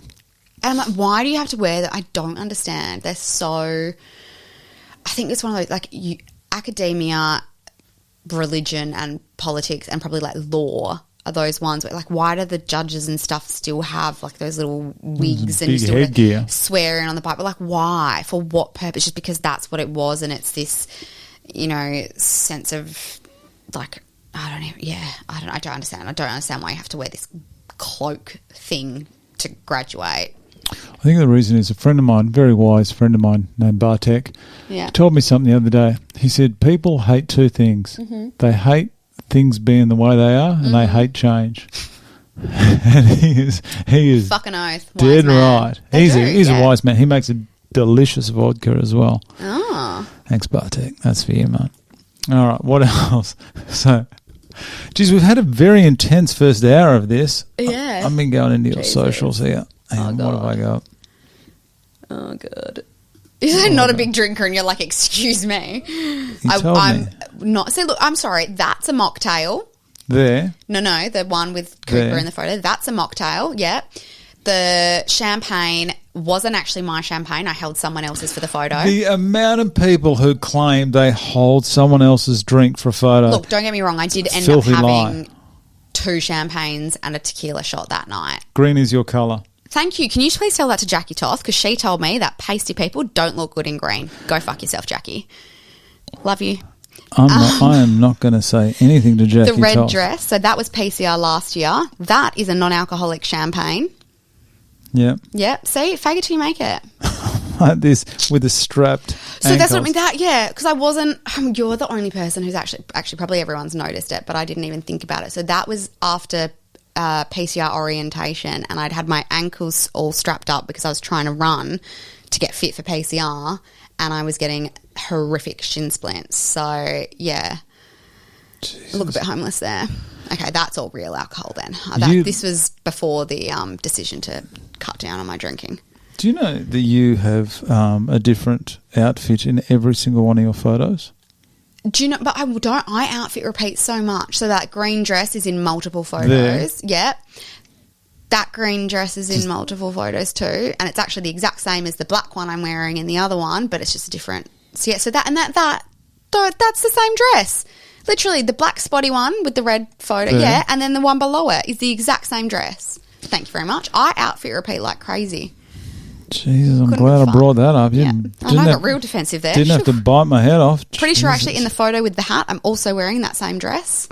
And I'm like, why do you have to wear that? I don't understand. They're so... I think it's one of those, like, academia, religion and politics and probably, like, law are those ones where, like, why do the judges and stuff still have, like, those little wigs and still headgear, swearing on the Bible? Like, why? For what purpose? Just because that's what it was and it's this, you know, sense of like, I don't understand. I don't understand why you have to wear this cloak thing to graduate. I think the reason is a friend of mine, very wise friend of mine named Bartek, told me something the other day. He said people hate two things. Mm-hmm. They hate things being the way they are, and they hate change. And he is fucking oath. Dead right. He's a wise man. He makes a delicious vodka as well. Oh. Thanks, Bartek. That's for you, mate. All right, what else? So, geez, we've had a very intense first hour of this. Yeah. I've been going into your socials here. And what have I got? Oh, God. You're not a big drinker and you're like, excuse me. I'm not. See, look, I'm sorry. That's a mocktail. There. No, the one with Cooper in the photo. That's a mocktail, yeah. The champagne wasn't actually my champagne. I held someone else's for the photo. The amount of people who claim they hold someone else's drink for a photo. Look, don't get me wrong. I did end up having 2 champagnes and a tequila shot that night. Green is your colour. Thank you. Can you please tell that to Jackie Toth? Because she told me that pasty people don't look good in green. Go fuck yourself, Jackie. Love you. I am not going to say anything to Jackie Toth. The red dress. So that was PCR last year. That is a non-alcoholic champagne. Yeah. Yep. See, fake it till you make it. Like this with a strapped So ankles. that's something because I wasn't. You're the only person who's actually probably everyone's noticed it, but I didn't even think about it. So that was after PCR orientation, and I'd had my ankles all strapped up because I was trying to run to get fit for PCR, and I was getting horrific shin splints. So yeah, I look a bit homeless there. Okay, that's all real alcohol then. This was before the decision to cut down on my drinking. Do you know that you have a different outfit in every single one of your photos? Do you know? But I outfit repeat so much. So that green dress is in multiple photos. There. Yep. That green dress is in multiple photos too, and it's actually the exact same as the black one I'm wearing in the other one, but it's just a different. So yeah, so that's the same dress. Literally, the black spotty one with the red photo, there. and then the one below it is the exact same dress. Thank you very much. I outfit repeat like crazy. Jesus, I'm glad I brought that up. I got real defensive there. Didn't have to bite my head off. Pretty sure actually in the photo with the hat, I'm also wearing that same dress.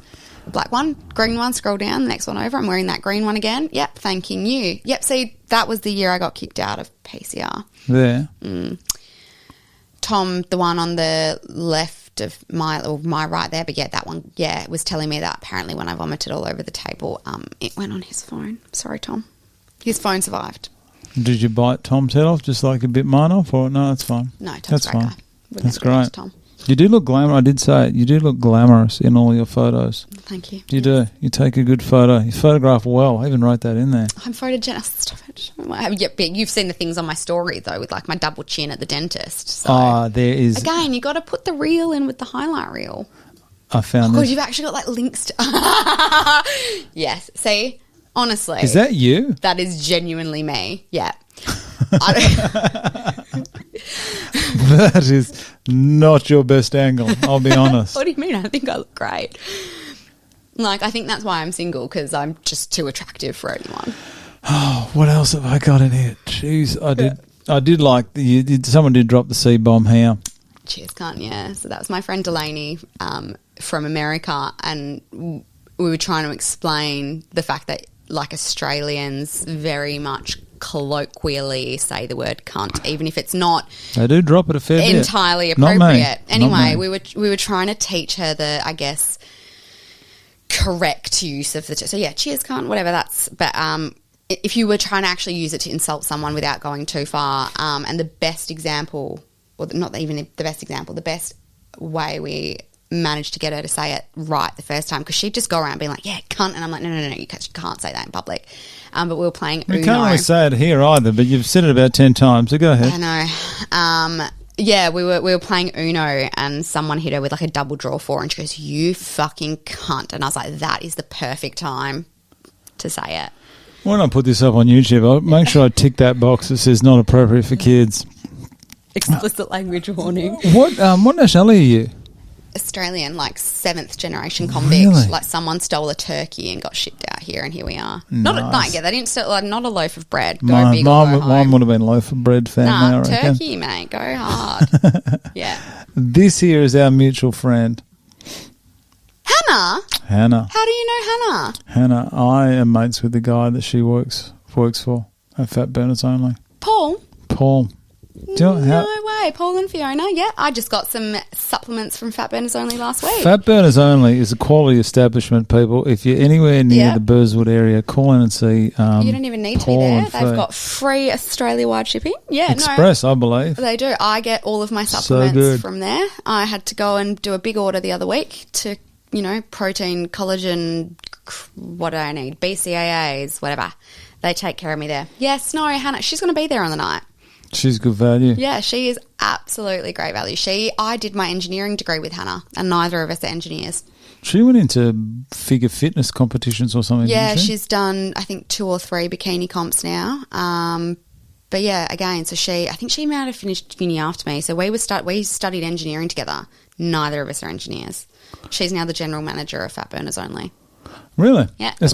Black one, green one, scroll down, the next one over, I'm wearing that green one again. Yep, thanking you. Yep, see, that was the year I got kicked out of PCR. There. Tom, the one on the left of my right there, but yeah, that one, was telling me that apparently when I vomited all over the table, it went on his phone. Sorry, Tom. His phone survived. Did you bite Tom's head off just like a bit mine off? Or no, that's fine. No, Tom's that's a great fine. guy. That's great. Tom. You do look glamorous. I did say it. You do look glamorous in all your photos. Thank you. You do. You take a good photo. You photograph well. I even wrote that in there. I'm photogenic. Stop it. You've seen the things on my story, though, with like my double chin at the dentist. So. There is. Again, you got to put the reel in with the highlight reel. I found this. You've actually got like links to. Yes. See, honestly. Is that you? That is genuinely me. Yeah. That is not your best angle, I'll be honest. What do you mean? I think I look great. Like, I think that's why I'm single, because I'm just too attractive for anyone. Oh, what else have I got in here? Jeez, I did like, someone did drop the C-bomb here. Cheers, cunt, yeah. So that was my friend Delaney from America, and we were trying to explain the fact that, like, Australians very much colloquially say the word cunt, even if it's not. They do drop it a fair bit. Entirely appropriate. Anyway, we were trying to teach her the, I guess, correct use of the. So yeah, cheers, cunt, whatever that's. But if you were trying to actually use it to insult someone without going too far, and the best example, or not even the best example, the best way we managed to get her to say it right the first time, because she'd just go around being like, yeah, cunt, and I'm like, no, you can't say that in public. But we were playing Uno. You can't really say it here either, but you've said it about 10 times, so go ahead. I know. Yeah, we were playing Uno, and someone hit her with like a double draw 4, and she goes, you fucking cunt. And I was like, that is the perfect time to say it. When I put this up on YouTube, I'll make sure I tick that box that says not appropriate for kids. Explicit language warning. What nationality are you? Australian, like 7th generation convict. Really? Like someone stole a turkey and got shipped out here, and here we are. Nice. They didn't steal, like, not a loaf of bread. Go big or go home. Mine would have been loaf of bread family, I reckon. Turkey, mate. Go hard. Yeah. This here is our mutual friend. Hannah? Hannah. How do you know Hannah? Hannah, I am mates with the guy that she works for at Fat Burners Only. Paul? Do you know No way. Paul and Fiona, yeah. I just got some supplements from Fat Burners Only last week. Fat Burners Only is a quality establishment, people. If you're anywhere near the Burswood area, call in and see you don't even need Paul to be there. and They've got free Australia-wide shipping. Yeah, Express, I believe. They do. I get all of my supplements from there. I had to go and do a big order the other week to, protein, collagen, what do I need? BCAAs, whatever. They take care of me there. Yes, no, Hannah, she's going to be there on the night. She's good value. Yeah, she is absolutely great value. I did my engineering degree with Hannah, and neither of us are engineers. She went into figure fitness competitions or something. Yeah, didn't she? she's done, I think, 2 or 3 bikini comps now. But yeah, again, so I think she might have finished uni after me. So we studied engineering together. Neither of us are engineers. She's now the general manager of Fat Burners Only. Really? Yeah, got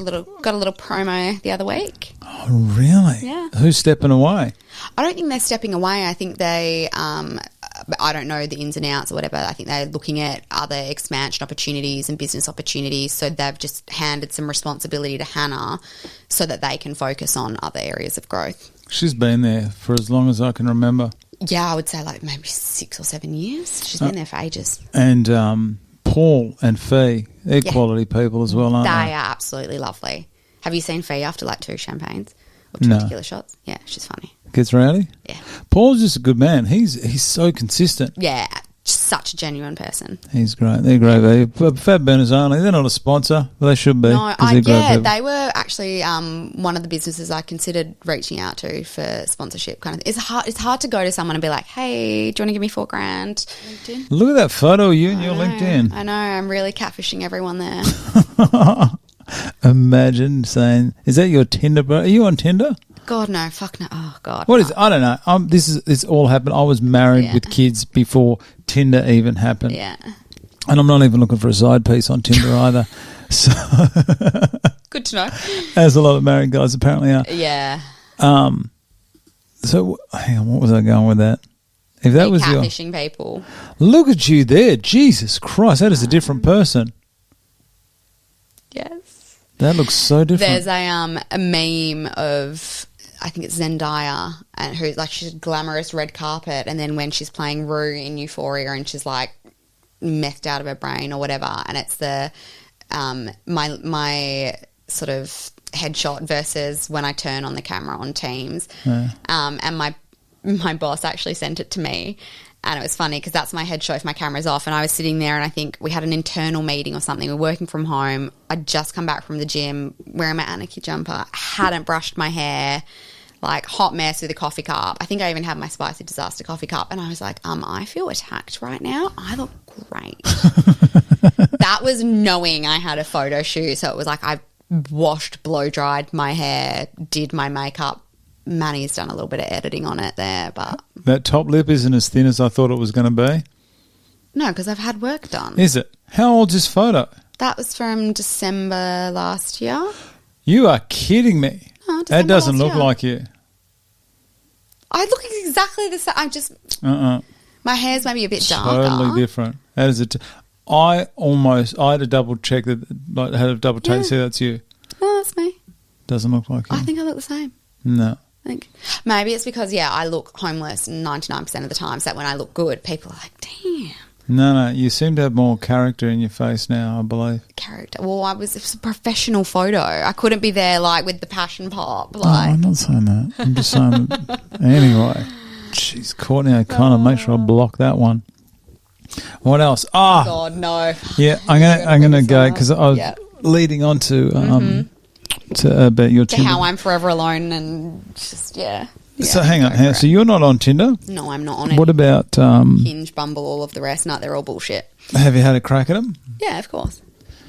a little promo the other week. Oh, really? Yeah. Who's stepping away? I don't think they're stepping away. I think they, I don't know the ins and outs or whatever. I think they're looking at other expansion opportunities and business opportunities. So they've just handed some responsibility to Hannah so that they can focus on other areas of growth. She's been there for as long as I can remember. Yeah, I would say like maybe 6 or 7 years. She's been there for ages. And Paul and Fee, they're quality people as well, aren't they? They are absolutely lovely. Have you seen Fee after like 2 champagnes or 2 tequila shots? Yeah, she's funny. Gets rowdy? Yeah. Paul's just a good man. He's so consistent. Yeah, such a genuine person. He's great. They're great value. But Fat Burners Only, they're not a sponsor, but they should be. No, they were actually one of the businesses I considered reaching out to for sponsorship. Kind of, it's hard to go to someone and be like, "Hey, do you want to give me $4,000?" LinkedIn. Look at that photo of you and your LinkedIn. I know. I'm really catfishing everyone there. Imagine saying, "Is that your Tinder, bro? Are you on Tinder?" God no, fuck no. Oh God. What is it? I don't know. This all happened. I was married with kids before Tinder even happened. Yeah. And I'm not even looking for a side piece on Tinder either. So good to know. As a lot of married guys apparently are. Yeah. So hang on, what was I going with that? If that was catfishing people. Look at you there. Jesus Christ, that is a different person. Yes. That looks so different. There's a meme of, I think it's Zendaya, and who's like, she's glamorous red carpet, and then when she's playing Rue in Euphoria and she's like methed out of her brain or whatever, and it's the my sort of headshot versus when I turn on the camera on Teams. Yeah. And my boss actually sent it to me, and it was funny because that's my headshot if my camera's off, and I was sitting there and I think we had an internal meeting or something. We're working from home. I'd just come back from the gym wearing my Anarchy jumper, hadn't brushed my hair, like hot mess with a coffee cup. I think I even had my Spicy Disaster coffee cup, and I was like, I feel attacked right now. I look great. That was knowing I had a photo shoot, so it was like I washed, blow dried my hair, did my makeup. Manny's done a little bit of editing on it there, but that top lip isn't as thin as I thought it was going to be. No, because I've had work done. Is it? How old's this photo? That was from December last year. You are kidding me. No, that doesn't look like you. I look exactly the same. I'm just my hair's maybe a bit darker. Totally different. That is I had to double check that. Like, had a double take. See, that's you. No, that's me. Doesn't look like you. I think I look the same. No. I think maybe it's because I look homeless 99% of the time. So that when I look good, people are like, "Damn." No, you seem to have more character in your face now, I believe. Character. Well, it was a professional photo. I couldn't be there like with the passion pop. Like. No, I'm not saying that. I'm just saying that. Anyway, jeez, Courtney O'Connor. Make sure I block that one. What else? God, no. Yeah, I'm gonna go because I was leading on to about your Tinder. How I'm forever alone and just So hang on. So you're not on Tinder? No, I'm not on it. What about Hinge, Bumble, all of the rest? No, they're all bullshit. Have you had a crack at them? Yeah, of course.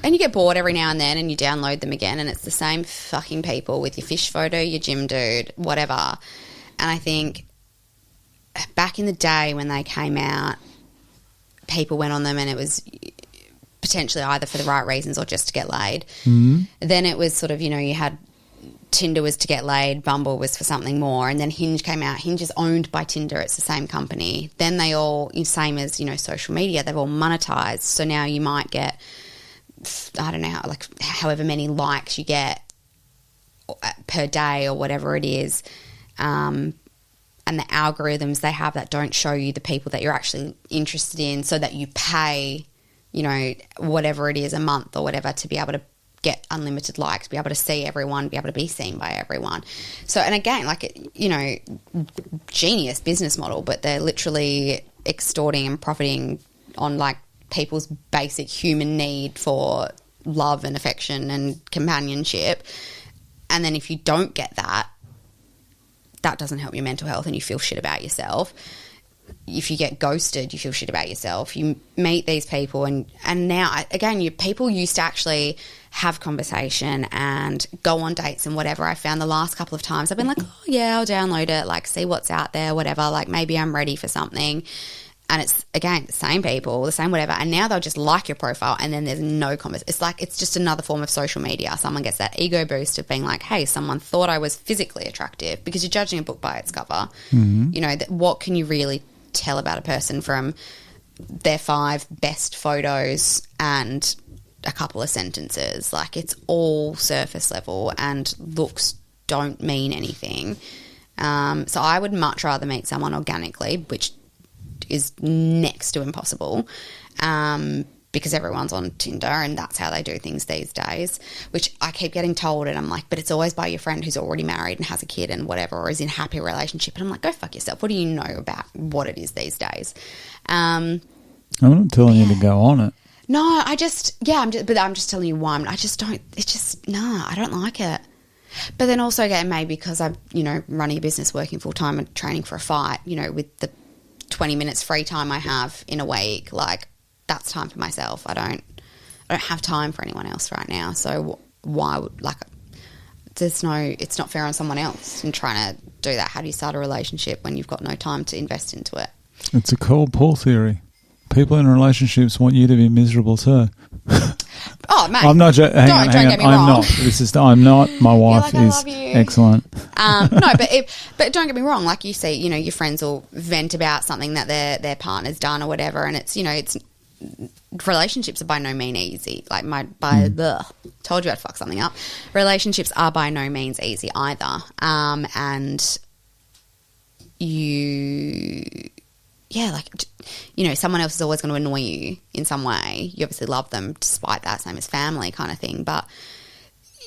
And you get bored every now and then and you download them again and it's the same fucking people with your fish photo, your gym dude, whatever. And I think back in the day when they came out, people went on them and it was potentially either for the right reasons or just to get laid. Mm-hmm. Then it was sort of, you had Tinder was to get laid, Bumble was for something more, and then Hinge came out. Hinge is owned by Tinder. It's the same company. Then they all, same as, social media, they've all monetized. So now you might get I don't know, like however many likes you get per day or whatever it is, and the algorithms they have that don't show you the people that you're actually interested in, so that you pay, you know, whatever it is a month or whatever to be able to get unlimited likes, be able to see everyone, be able to be seen by everyone. So, and again, like, you know, genius business model, but they're literally extorting and profiting on like people's basic human need for love and affection and companionship. And then if you don't get that, that doesn't help your mental health and you feel shit about yourself. If you get ghosted, you feel shit about yourself. You meet these people and now, again, people used to actually have conversation and go on dates and whatever. I found the last couple of times I've been like, oh yeah, I'll download it, like see what's out there, whatever, like maybe I'm ready for something. And it's, again, the same people, the same whatever. And now they'll just like your profile and then there's no conversation. It's like, it's just another form of social media. Someone gets that ego boost of being like, hey, someone thought I was physically attractive, because you're judging a book by its cover. Mm-hmm. You know, what can you really tell about a person from their 5 best photos and a couple of sentences? Like, it's all surface level and looks don't mean anything. So I would much rather meet someone organically, which is next to impossible, because everyone's on Tinder and that's how they do things these days, which I keep getting told, and I'm like, but it's always by your friend who's already married and has a kid and whatever, or is in a happy relationship. And I'm like, go fuck yourself. What do you know about what it is these days? I'm not telling you to go on it. No, I'm just telling you why. I don't like it. But then also, again, maybe because I'm, you know, running a business, working full time and training for a fight, you know, with the 20 minutes free time I have in a week, like, that's time for myself. I don't have time for anyone else right now. So why would, like, it's not fair on someone else in trying to do that. How do you start a relationship when you've got no time to invest into it? It's a cold Paul theory. People in relationships want you to be miserable too. Oh, mate. I'm not. Hang on. Get me wrong. I'm not. My wife like, is excellent. No, but don't get me wrong. Like you see, you know, your friends will vent about something that their partner's done or whatever, and it's, you know, it's relationships are by no means easy. Like told you I'd fuck something up. Relationships are by no means easy either, and like, you know, someone else is always going to annoy you in some way. You obviously love them despite that, same as family kind of thing. But,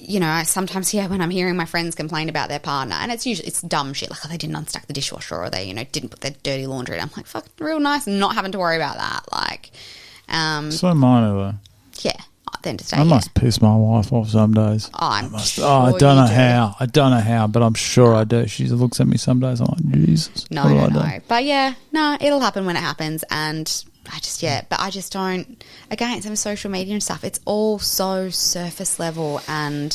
you know, sometimes, when I'm hearing my friends complain about their partner, and it's dumb shit, like, oh, they didn't unstack the dishwasher, or they, you know, didn't put their dirty laundry in. I'm like, fuck, real nice, not having to worry about that. Like, so minor though. Yeah. At the end of the day, I must piss my wife off some days. I don't know how, but I'm sure I do. She looks at me some days, I'm like, Jesus. No. But yeah, no, it'll happen when it happens. And I just don't, again, some social media and stuff, it's all so surface level and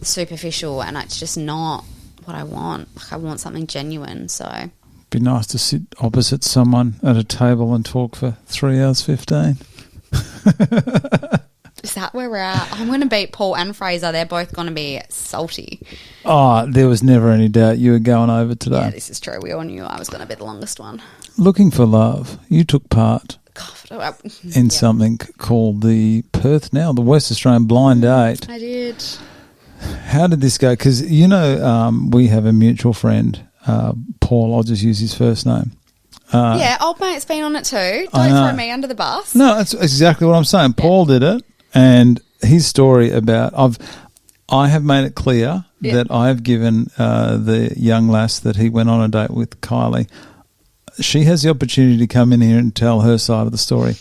superficial, and it's just not what I want. Like, I want something genuine, so. It'd be nice to sit opposite someone at a table and talk for 3 hours 15. Is that where we're at? I'm going to beat Paul and Fraser. They're both going to be salty. Oh, there was never any doubt you were going over today. Yeah, this is true. We all knew I was going to be the longest one. Looking for love. You took part in something called the the West Australian Blind Date. I did. How did this go? Because, you know, we have a mutual friend, Paul. I'll just use his first name. Old mate's been on it too. Don't throw me under the bus. No, that's exactly what I'm saying. Paul did it, and his story about I have made it clear that I have given the young lass that he went on a date with, Kylie, she has the opportunity to come in here and tell her side of the story,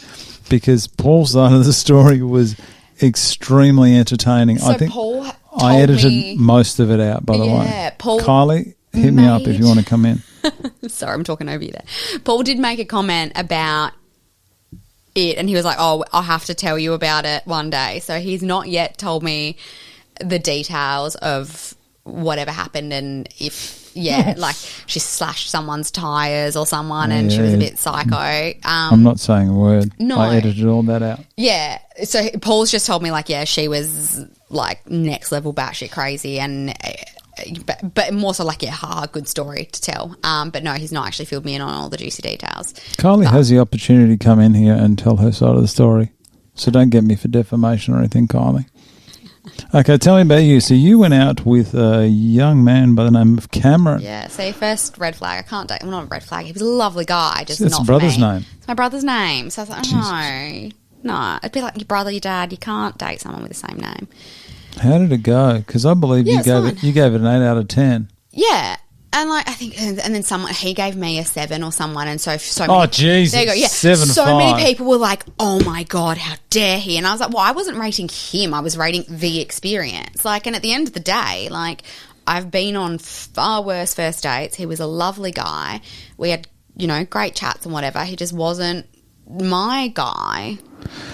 because Paul's side of the story was extremely entertaining. So I think Paul I edited most of it out, by the way. Yeah, Paul. Kylie, hit me up if you want to come in. Sorry, I'm talking over you there. Paul did make a comment about it, and he was like, oh, I'll have to tell you about it one day. So he's not yet told me the details of whatever happened, and if, like she slashed someone's tyres or someone and she was a bit psycho. I'm not saying a word. No. I edited all that out. Yeah. So Paul's just told me, like, she was, like, next level batshit crazy, and but more so like, good story to tell. But no, he's not actually filled me in on all the juicy details. Kylie has the opportunity to come in here and tell her side of the story. So don't get me for defamation or anything, Kylie. Okay, tell me about you. So you went out with a young man by the name of Cameron. Yeah, so first red flag. I can't date. Well, not a red flag. He was a lovely guy, just That's not your for brother's me. name. It's my brother's name. So I was like, no. It'd be like your brother, your dad. You can't date someone with the same name. How did it go? Because I believe you gave it an 8 out of 10. Yeah. And like I think, and then he gave me a 7 or someone, and so many. Oh Jesus! There you go. Yeah, 7, so 5. many people were like, "Oh my god, how dare he?" And I was like, "Well, I wasn't rating him. I was rating the experience." Like, and at the end of the day, like I've been on far worse first dates. He was a lovely guy. We had great chats and whatever. He just wasn't my guy.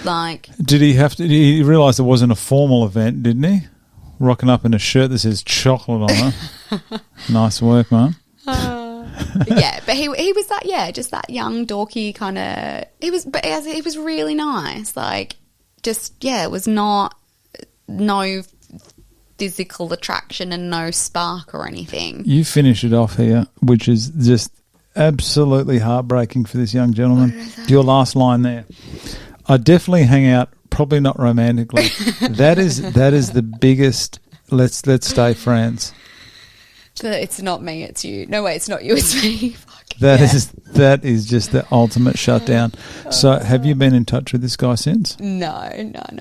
Like, did he realise it wasn't a formal event? Didn't he? Rocking up in a shirt that says chocolate on it. Nice work, man. Yeah, but he was that, just that young dorky kind of. He was really nice. Like, it was no physical attraction and no spark or anything. You finish it off here, which is just absolutely heartbreaking for this young gentleman. Your last line there. I definitely hang out. Probably not romantically. that is the biggest. Let's stay friends. But it's not me. It's you. No way. It's not you. It's me. Fuck. That is just the ultimate shutdown. So, have you been in touch with this guy since? No.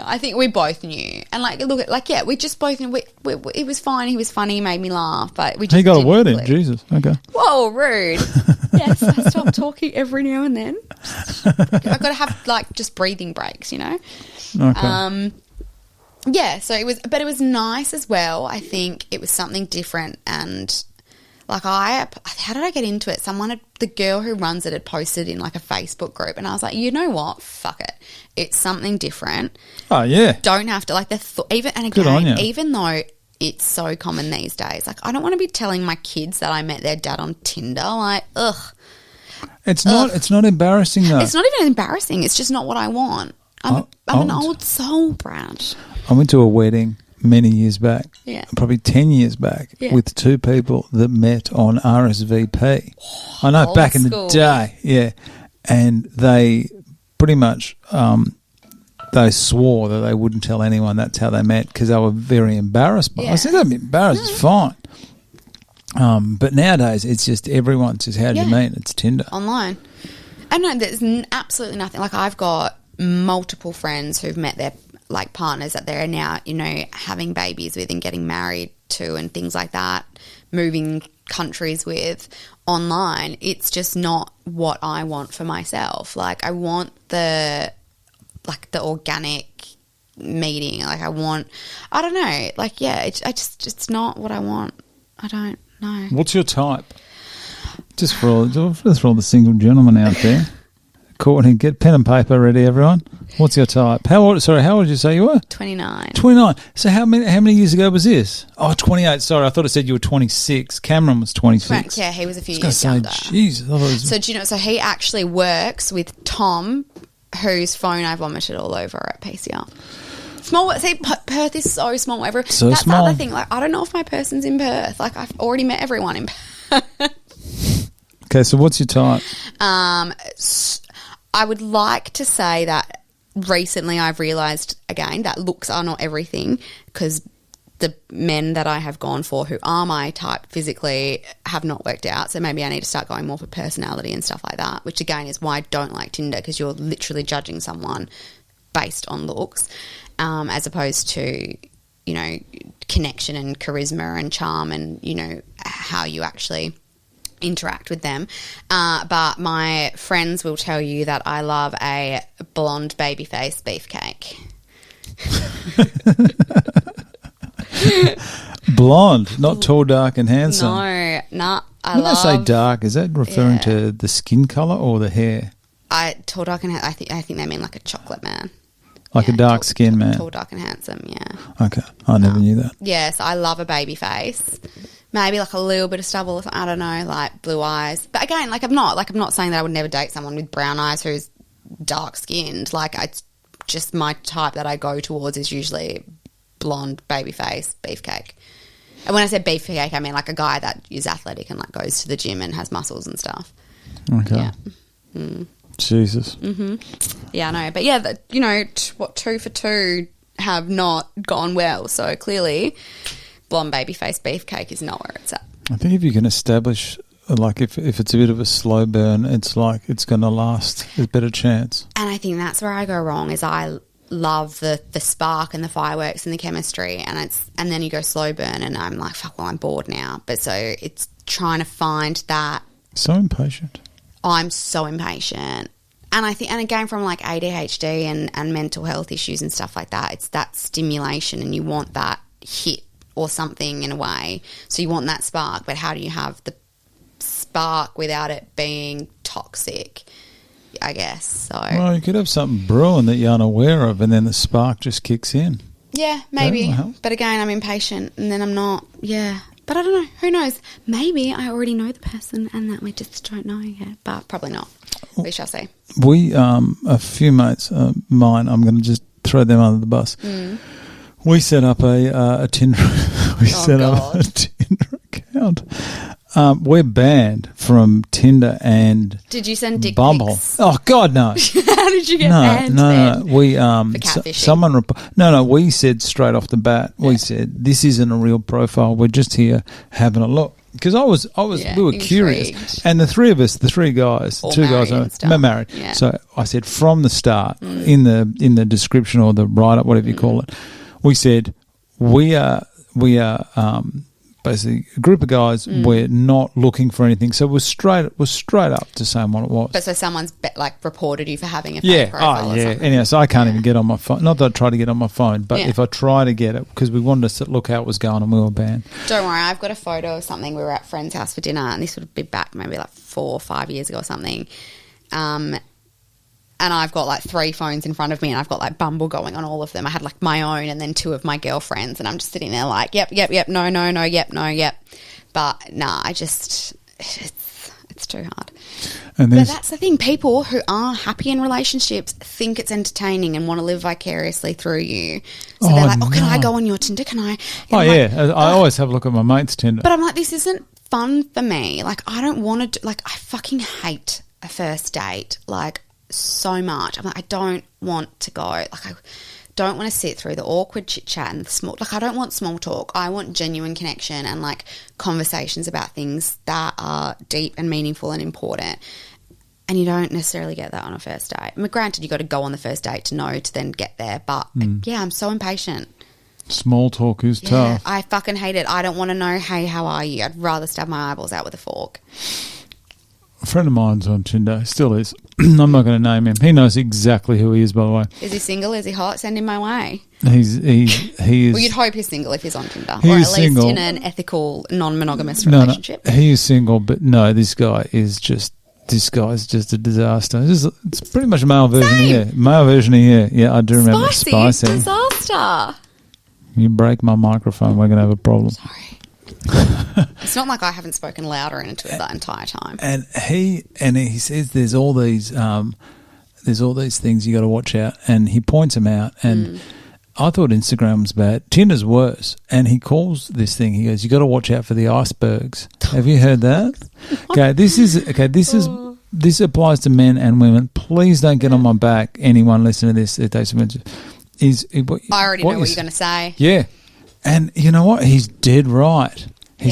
I think we both knew, and we just both knew. It was fine. He was funny. He made me laugh. But we just he got a word in. Jesus. Okay. Whoa, rude. Yes, I stop talking every now and then. I've got to have just breathing breaks, Okay. Yeah, so it was nice as well. I think it was something different, and how did I get into it? The girl who runs it had posted in a Facebook group, and I was like, you know what? Fuck it. It's something different. Oh yeah. Don't have to even though it's so common these days. I don't want to be telling my kids that I met their dad on Tinder. Ugh. It's not embarrassing though. It's not even embarrassing. It's just not what I want. I'm an old soul, Brad. I went to a wedding many years back, probably 10 years back, with two people that met on RSVP. I know, back in the day, yeah. And they pretty much they swore that they wouldn't tell anyone that's how they met because they were very embarrassed. I said, don't be embarrassed, it's fine. But nowadays, it's just everyone's just, how do you meet? It's Tinder. Online. And no, there's absolutely nothing. I've got multiple friends who've met their partners that they're now, having babies with and getting married to and things like that, moving countries with online. It's just not what I want for myself. I want the organic meeting. I don't know. It's not what I want. I don't know. What's your type? Just for all the single gentlemen out there. Courtney, get pen and paper ready, everyone. What's your type? How old did you say you were? 29. 29. So how many years ago was this? Oh, 28. Sorry, I thought it said you were 26. Cameron was 26. Yeah, he was a few years younger. Jeez. So do you know? So he actually works with Tom, whose phone I vomited all over at PCR. Small. See, Perth is so small. That's small. the other thing. I don't know if my person's in Perth. I've already met everyone in Perth. Okay, so what's your type? I would like to say that recently I've realised, again, that looks are not everything, because the men that I have gone for who are my type physically have not worked out. So maybe I need to start going more for personality and stuff like that, which again is why I don't like Tinder, because you're literally judging someone based on looks, as opposed to, connection and charisma and charm and, how you actually interact with them. But my friends will tell you that I love a blonde babyface beefcake. Blonde, not tall, dark and handsome. No, When I say dark, is that referring to the skin colour or the hair? Tall, dark and I think they mean like a chocolate man. Like a dark skin man. Tall, dark and handsome, yeah. Okay, I never knew that. Yes, I love a baby face. Maybe a little bit of stubble, I don't know, blue eyes. But again, I'm not saying that I would never date someone with brown eyes who's dark skinned. It's just my type that I go towards is usually blonde, baby face, beefcake. And when I say beefcake, I mean a guy that is athletic and goes to the gym and has muscles and stuff. Okay. Yeah. Jesus. Mm-hmm. Yeah, I know. But yeah, what 2 for 2 have not gone well. So clearly, blonde baby face beefcake is not where it's at. I think if you can establish, like if it's a bit of a slow burn, it's like it's going to last. There's a better chance. And I think that's where I go wrong is I love the spark and the fireworks and the chemistry, and then you go slow burn and I'm like, fuck, well, I'm bored now. But so it's trying to find that. So impatient. I'm so impatient. And I think, and again, from like ADHD and mental health issues and stuff like that, it's that stimulation and you want that hit or something in a way. So you want that spark, but how do you have the spark without it being toxic, I guess? So, well, you could have something brewing that you're unaware of and then the spark just kicks in. Yeah, maybe. But again, I'm impatient and then I'm not, yeah. But I don't know. Who knows? Maybe I already know the person and that we just don't know yet. But probably not. We shall see. We, a few mates of mine, I'm going to just throw them under the bus. We set up a Tinder. Up a Tinder account. We're banned from Tinder and did you send dick Bumble. pics? Oh God, no! How did you get banned? No. We for catfishing. We said straight off the bat. Yeah. We said this isn't a real profile. We're just here having a look because we were curious, and the three guys, all two guys are married. Yeah. So I said from the start in the description or the write up, whatever you call it, we said we are basically a group of guys. We're not looking for anything, so we're straight up to saying what it was. But so someone's reported you for having a fake profile or something. Anyhow, so I can't even get on my phone. Not that I try to get on my phone, but if I try to get it, because we wanted to look how it was going and we were banned. Don't worry, I've got a photo of something. We were at a friend's house for dinner, and this would be back maybe like 4 or 5 years ago or something. And I've got like 3 phones in front of me and I've got like Bumble going on all of them. I had like my own and then 2 of my girlfriends, and I'm just sitting there like, yep, no, yep. But nah, it's too hard. But that's the thing. People who are happy in relationships think it's entertaining and want to live vicariously through you. So they're like, can I go on your Tinder? Can I? I always have a look at my mate's Tinder. But I'm like, this isn't fun for me. Like, I don't want to I fucking hate a first date. Like, so much. I'm like, I don't want to go. Like, I don't want to sit through the awkward chit chat and the small. Like, I don't want small talk. I want genuine connection and like conversations about things that are deep and meaningful and important. And you don't necessarily get that on a first date. I mean, granted, you got to go on the first date to know to then get there. But yeah, I'm so impatient. Small talk is tough. I fucking hate it. I don't want to know, hey, how are you? I'd rather stab my eyeballs out with a fork. A friend of mine's on Tinder, still is. I'm not going to name him. He knows exactly who he is, by the way. Is he single? Is he hot? Send him my way. He is. Well, you'd hope he's single if he's on Tinder, or at least single. In an ethical, non-monogamous relationship. No, he is single, but no, this guy's just a disaster. It's pretty much a male version here. Male version here. Yeah, I do remember. Spicy. Disaster. You break my microphone, we're going to have a problem. Sorry. It's not like I haven't spoken louder into it that entire time. And he says there's all these things you got to watch out, and he points them out. And I thought Instagram was bad. Tinder's worse. And he calls this thing. He goes, "You got to watch out for the icebergs." Have you heard that? This applies to men and women. Please don't get on my back. Anyone listening to this, I already know what you're going to say. Yeah. And you know what? He's dead right.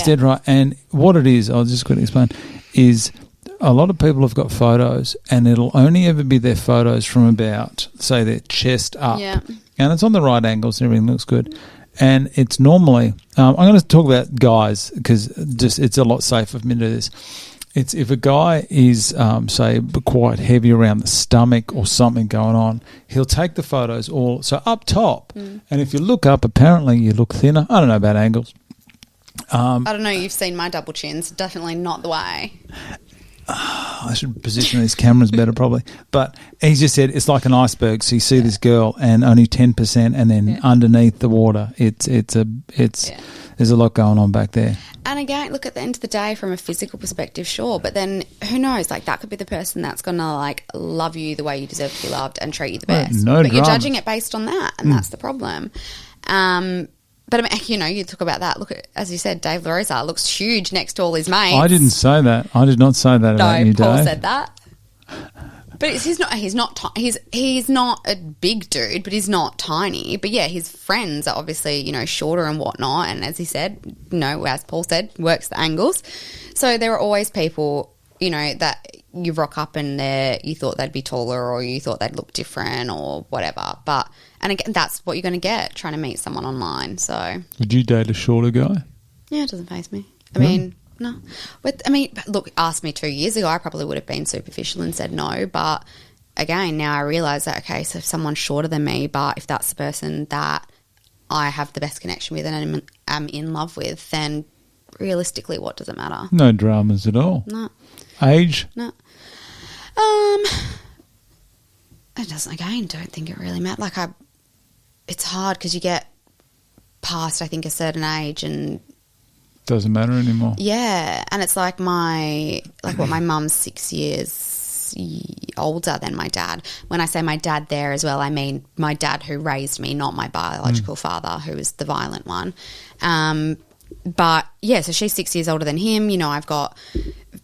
Dead right. And what it is, I'll just quickly explain, is a lot of people have got photos and it'll only ever be their photos from about, say, their chest up. Yeah. And it's on the right angles and everything looks good. And it's normally, I'm going to talk about guys because it's a lot safer for me to do this. It's if a guy is, say, quite heavy around the stomach or something going on, he'll take the photos all so up top. And if you look up, apparently you look thinner. I don't know about angles. I don't know. You've seen my double chins. Definitely not the way. I should position these cameras better probably. But he just said it's like an iceberg. So you see this girl and only 10%, and then underneath the water, there's a lot going on back there. And again, look, at the end of the day, from a physical perspective, sure, but then who knows? Like, that could be the person that's going to like love you the way you deserve to be loved and treat you the best. But you're judging it based on that, and that's the problem. But I mean, you talk about that. Look at, as you said, Dave LaRosa looks huge next to all his mates. I didn't say that. I did not say that about you, Dave. No, Paul said that. But he's not a big dude, but he's not tiny. But yeah, his friends are obviously, you know, shorter and whatnot. And as he said, you know, as Paul said, works the angles. So there are always people, you know, that you rock up and you thought they'd be taller or you thought they'd look different or whatever. But, and again, that's what you're going to get trying to meet someone online. So would you date a shorter guy? Yeah, it doesn't faze me. I mean, no. But look, ask me 2 years ago, I probably would have been superficial and said no. But again, now I realise that, okay, so if someone's shorter than me, but if that's the person that I have the best connection with and am in love with, then realistically, what does it matter? No dramas at all. No. Age? No. It doesn't, again, don't think it really matters. Like, it's hard because you get past, I think, a certain age and doesn't matter anymore. Yeah, and it's like my mum's 6 years older than my dad. When I say my dad there as well, I mean my dad who raised me, not my biological father, who was the violent one. But yeah, so she's 6 years older than him. You know, I've got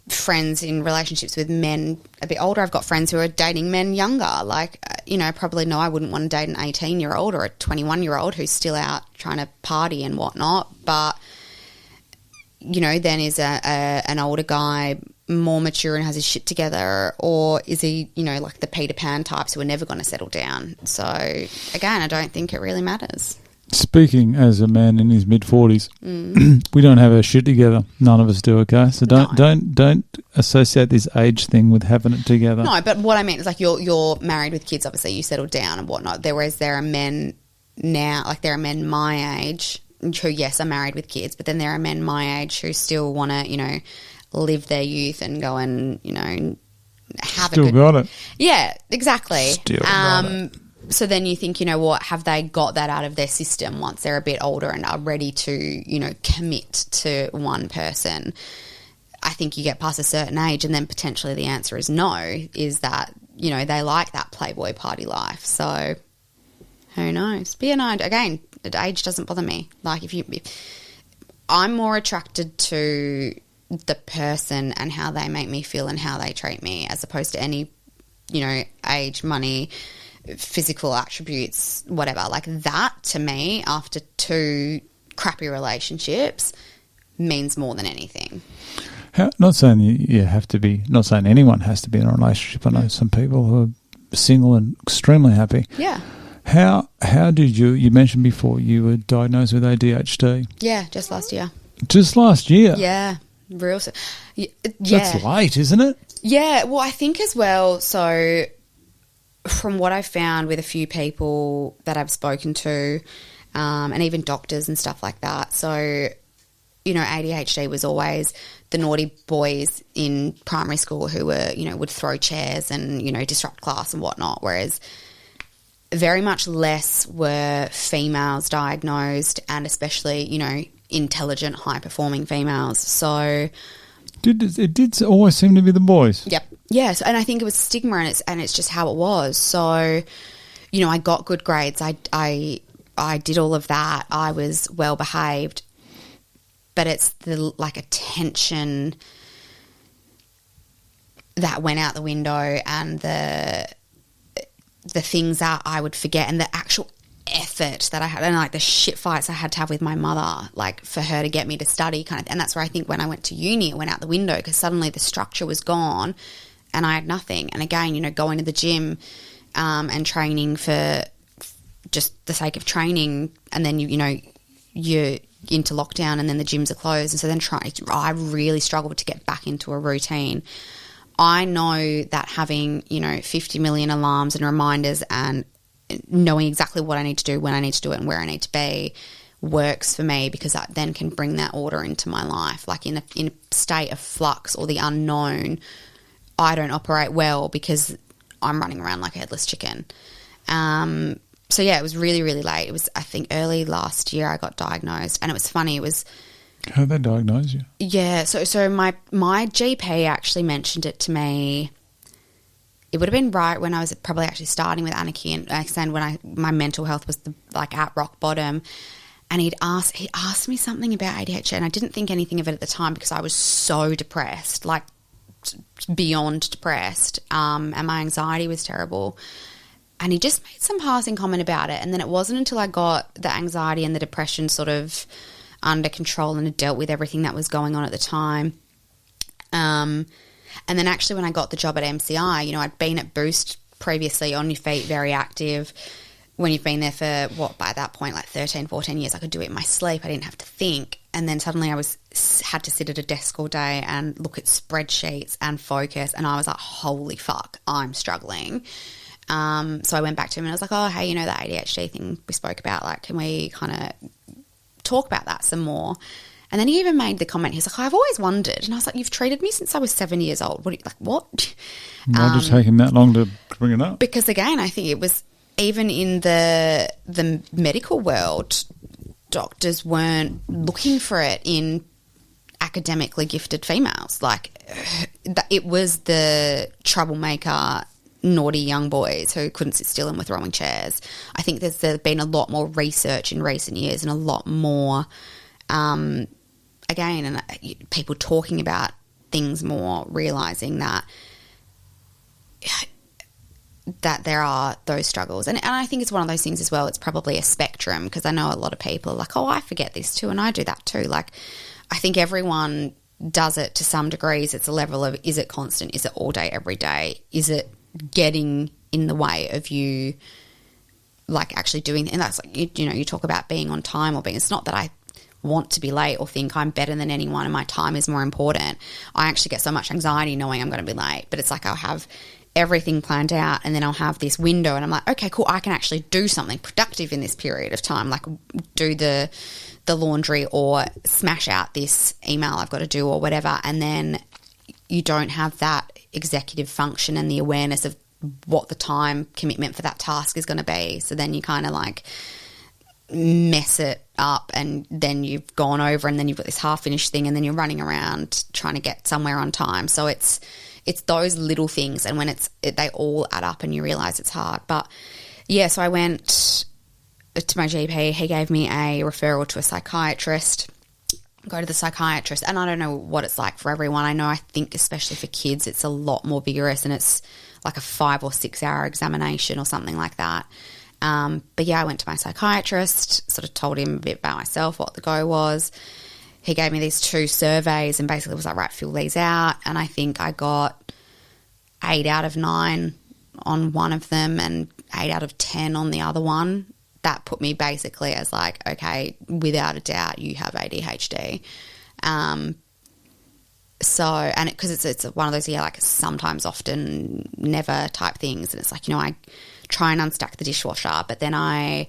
friends in relationships with men a bit older. I've got friends who are dating men younger. Like, you know, probably no, I wouldn't want to date an 18-year-old or a 21-year-old who's still out trying to party and whatnot. But you know, then is an older guy more mature and has his shit together, or is he, you know, like the Peter Pan types who are never going to settle down? So again, I don't think it really matters. Speaking as a man in his mid-40s, we don't have our shit together. None of us do, okay? So don't associate this age thing with having it together. No, but what I mean is like you're married with kids, obviously you settled down and whatnot. Whereas there are men now, like there are men my age who, yes, are married with kids, but then there are men my age who still want to, you know, live their youth and go and, you know, have still a good... got it. Yeah, exactly. Still got it. So then you think, you know what, have they got that out of their system once they're a bit older and are ready to, you know, commit to one person? I think you get past a certain age and then potentially the answer is no, is that, you know, they like that playboy party life. So who knows? But, you know, again, age doesn't bother me. Like if I'm more attracted to the person and how they make me feel and how they treat me as opposed to any, you know, age, money, physical attributes, whatever. Like that to me, after 2 crappy relationships, means more than anything. Not saying you have to be, not saying anyone has to be in a relationship. I know some people who are single and extremely happy. Yeah. How did you mentioned before you were diagnosed with ADHD? Yeah, just last year. Just last year? Yeah. Real. Yeah. That's late, isn't it? Yeah. Well, I think as well, so from what I've found with a few people that I've spoken to and even doctors and stuff like that, so, you know, ADHD was always the naughty boys in primary school who were, you know, would throw chairs and, you know, disrupt class and whatnot, whereas very much less were females diagnosed and especially, you know, intelligent, high-performing females. So it did always seem to be the boys. Yep. Yes, and I think it was stigma and it's just how it was. So, you know, I got good grades. I did all of that. I was well behaved. But it's the like attention that went out the window and the things that I would forget and the actual effort that I had and like the shit fights I had to have with my mother, like for her to get me to study kind of. And that's where I think when I went to uni, it went out the window because suddenly the structure was gone and I had nothing. And again, you know, going to the gym and training for just the sake of training, and then you're into lockdown and then the gyms are closed, and so then I really struggled to get back into a routine. I know that having, you know, 50 million alarms and reminders and knowing exactly what I need to do, when I need to do it and where I need to be works for me because that then can bring that order into my life. Like in a state of flux or the unknown, I don't operate well because I'm running around like a headless chicken. So, yeah, it was really, really late. It was, I think, early last year I got diagnosed. And it was funny. It was... How did they diagnose you? Yeah, so my GP actually mentioned it to me. It would have been right when I was probably actually starting with Anarchy and when my mental health was at rock bottom. And he asked me something about ADHD, and I didn't think anything of it at the time because I was so depressed, like just beyond depressed, and my anxiety was terrible. And he just made some passing comment about it. And then it wasn't until I got the anxiety and the depression sort of under control and had dealt with everything that was going on at the time. And then actually when I got the job at MCI, you know, I'd been at Boost previously, on your feet, very active. When you've been there for, by that point, like 13, 14 years, I could do it in my sleep. I didn't have to think. And then suddenly I had to sit at a desk all day and look at spreadsheets and focus. And I was like, holy fuck, I'm struggling. So I went back to him and I was like, oh, hey, you know, that ADHD thing we spoke about, like, can we kind of talk about that some more? And then he even made the comment, he's like, I've always wondered. And I was like, you've treated me since I was 7 years old. What? What? Why did it take him that long to bring it up? Because, again, I think it was even in the medical world, doctors weren't looking for it in academically gifted females. Like, it was the troublemaker, naughty young boys who couldn't sit still and were throwing chairs. I think there's been a lot more research in recent years and a lot more, people talking about things more, realising that there are those struggles. And I think it's one of those things as well, it's probably a spectrum, because I know a lot of people are like, oh, I forget this too, and I do that too. Like, I think everyone does it to some degrees. It's a level of, is it constant? Is it all day, every day? Is it getting in the way of you, like, actually doing, and that's like, you know, you talk about being on time or being, it's not that I want to be late or think I'm better than anyone and my time is more important. I actually get so much anxiety knowing I'm going to be late, but it's like I'll have everything planned out and then I'll have this window and I'm like, okay, cool, I can actually do something productive in this period of time, like do the laundry or smash out this email I've got to do or whatever. And then you don't have that executive function and the awareness of what the time commitment for that task is going to be. So then you kind of like mess it up and then you've gone over and then you've got this half-finished thing and then you're running around trying to get somewhere on time. So it's those little things, and when they all add up and you realise it's hard. But yeah, so I went to my GP. He gave me a referral to a psychiatrist. Go to the psychiatrist, and I don't know what it's like for everyone. I think especially for kids it's a lot more vigorous and it's like a 5 or 6 hour examination or something like that. But yeah, I went to my psychiatrist, sort of told him a bit about myself, what the go was. He gave me these 2 surveys and basically was like, right, fill these out. And I think I got 8 out of 9 on one of them and 8 out of 10 on the other one. That put me basically as like, okay, without a doubt, you have ADHD. So, and because it's one of those, yeah, like sometimes, often, never type things. And it's like, you know, I try and unstack the dishwasher, but then I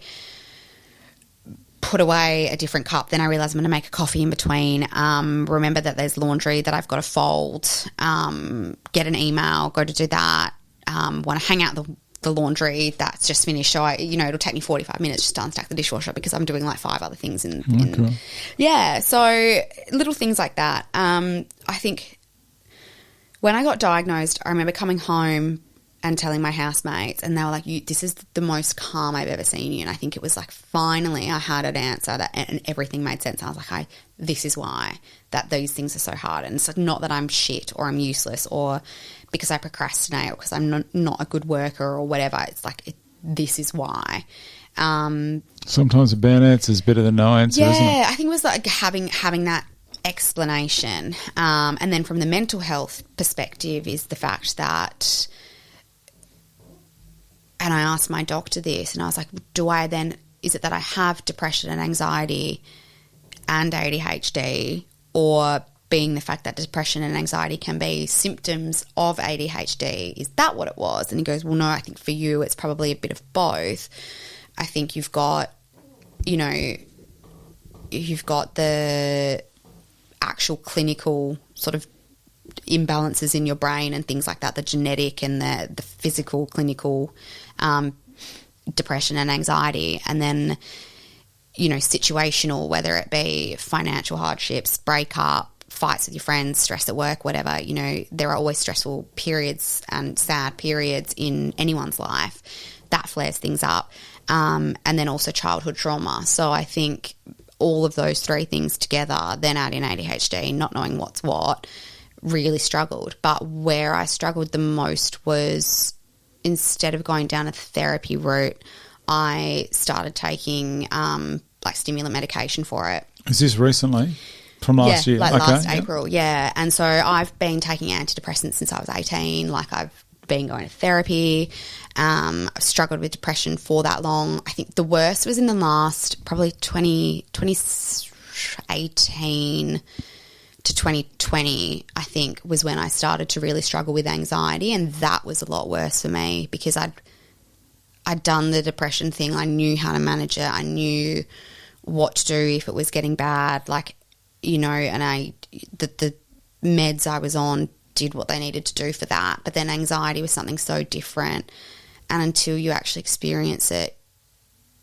put away a different cup. Then I realise I'm going to make a coffee in between. Remember that there's laundry that I've got to fold. Get an email, go to do that. Want to hang out the laundry that's just finished. So it'll take me 45 minutes just to unstack the dishwasher because I'm doing like 5 other things yeah. So little things like that. I think when I got diagnosed, I remember coming home and telling my housemates, and they were like, this is the most calm I've ever seen you. And I think it was like, finally I had an answer and everything made sense. And I was like, this is why that these things are so hard. And it's like, not that I'm shit or I'm useless or because I procrastinate or because I'm not a good worker or whatever. It's like, this is why. Sometimes a bad answer is better than no answer, isn't it? Yeah, I think it was like having that explanation. And then from the mental health perspective is the fact that, and I asked my doctor this, and I was like, is it that I have depression and anxiety and ADHD, or being the fact that depression and anxiety can be symptoms of ADHD? Is that what it was? And he goes, well, no, I think for you it's probably a bit of both. I think you've got the actual clinical sort of imbalances in your brain and things like that, the genetic and the physical clinical depression and anxiety, and then situational, whether it be financial hardships, breakup, fights with your friends, stress at work, whatever. There are always stressful periods and sad periods in anyone's life. That flares things up, and then also childhood trauma. So I think all of those 3 things together, then add in ADHD, not knowing what's what, really struggled. But where I struggled the most was, instead of going down a therapy route, I started taking like stimulant medication for it. Is this recently? From last year? Like last April, yeah. And so I've been taking antidepressants since I was 18. Like, I've been going to therapy. I've struggled with depression for that long. I think the worst was in the last probably 2018 to 2020, I think, was when I started to really struggle with anxiety, and that was a lot worse for me because I'd done the depression thing. I knew how to manage it. I knew what to do if it was getting bad, like, you know, and the meds I was on did what they needed to do for that. But then anxiety was something so different, and until you actually experience it,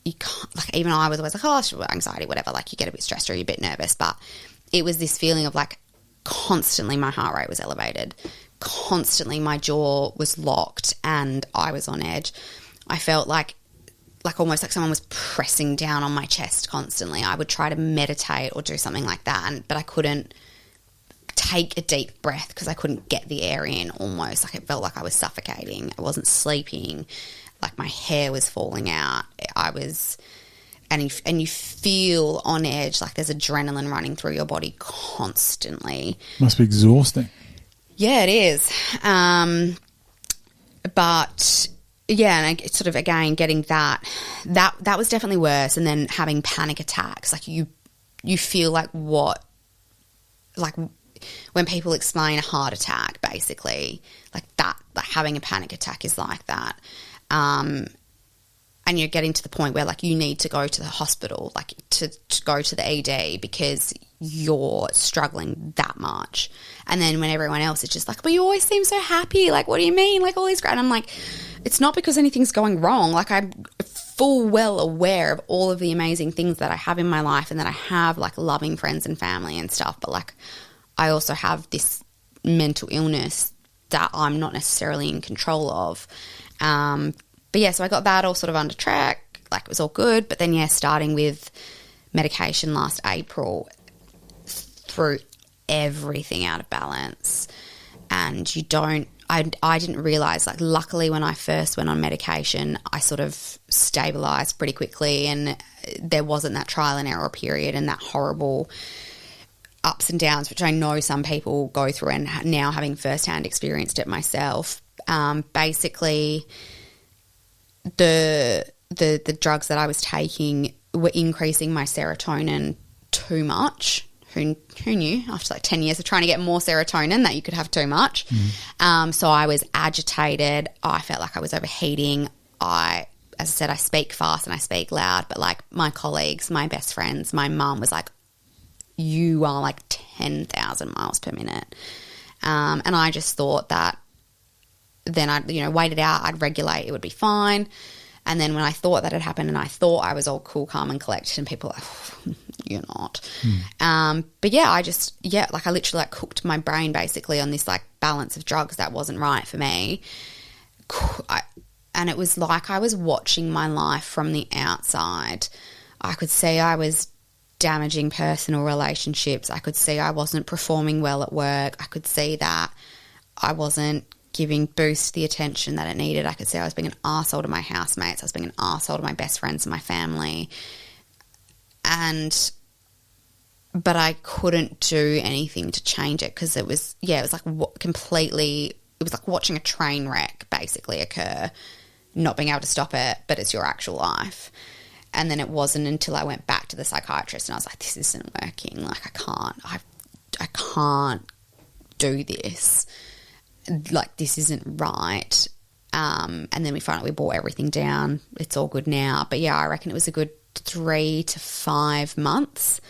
you can't, like, even I was always like, oh, sure, anxiety, whatever, like, you get a bit stressed or you're a bit nervous, but it was this feeling of like constantly my heart rate was elevated, constantly my jaw was locked and I was on edge. I felt like almost like someone was pressing down on my chest constantly. I would try to meditate or do something like that, but I couldn't take a deep breath because I couldn't get the air in almost. Like, it felt like I was suffocating. I wasn't sleeping. Like, my hair was falling out. And you feel on edge, like there's adrenaline running through your body constantly. Must be exhausting. Yeah, it is. But yeah, and sort of, again, getting that was definitely worse. And then having panic attacks, like you feel like when people explain a heart attack, basically, like that, like having a panic attack is like that. And you're getting to the point where, like, you need to go to the hospital, like to go to the ED because you're struggling that much. And then when everyone else is just like, but you always seem so happy. Like, what do you mean? Like, all these great. And I'm like, it's not because anything's going wrong. Like, I'm full well aware of all of the amazing things that I have in my life and that I have, like, loving friends and family and stuff. But, like, I also have this mental illness that I'm not necessarily in control of. But yeah, so I got that all sort of under track, like, it was all good. But then, yeah, starting with medication last April, threw everything out of balance. And I didn't realise, like, luckily when I first went on medication, I sort of stabilised pretty quickly and there wasn't that trial and error period and that horrible ups and downs, which I know some people go through, and now having firsthand experienced it myself. Basically, the drugs that I was taking were increasing my serotonin too much. Who knew after like 10 years of trying to get more serotonin that you could have too much. So I was agitated. I felt like I was overheating. As I said, I speak fast and I speak loud, but like my colleagues, my best friends, my mum was like, you are like 10,000 miles per minute. And I just thought that then I'd, wait it out, I'd regulate, it would be fine. And then when I thought that had happened and I thought I was all cool, calm and collected and people were like, oh, you're not. But yeah, I literally like cooked my brain basically on this like balance of drugs that wasn't right for me. And it was like I was watching my life from the outside. I could see I was damaging personal relationships. I could see I wasn't performing well at work. I could see that I wasn't giving Boost the attention that it needed. I could see I was being an arsehole to my housemates. I was being an arsehole to my best friends and my family. But I couldn't do anything to change it because it was like it was like watching a train wreck basically occur, not being able to stop it, but it's your actual life. And then it wasn't until I went back to the psychiatrist and I was like, this isn't working. Like, I can't do this. Like, this isn't right. And then we finally brought everything down. It's all good now. But yeah, I reckon it was a good 3 to 5 months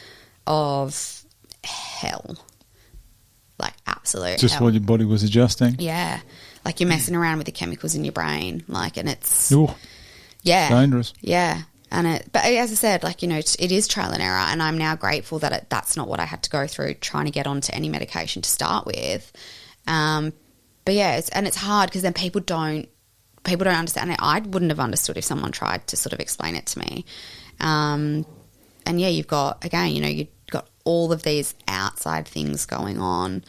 of hell. Like, absolute just hell. while your body was adjusting. Yeah. Like, you're messing around with the chemicals in your brain. Like, and it's... Ooh, yeah. dangerous. Yeah. But as I said, like, it is trial and error, and I'm now grateful that that's not what I had to go through trying to get onto any medication to start with. But yeah, it's hard because then people don't understand it. I wouldn't have understood if someone tried to sort of explain it to me. And yeah, you've got, again, you've got all of these outside things going on.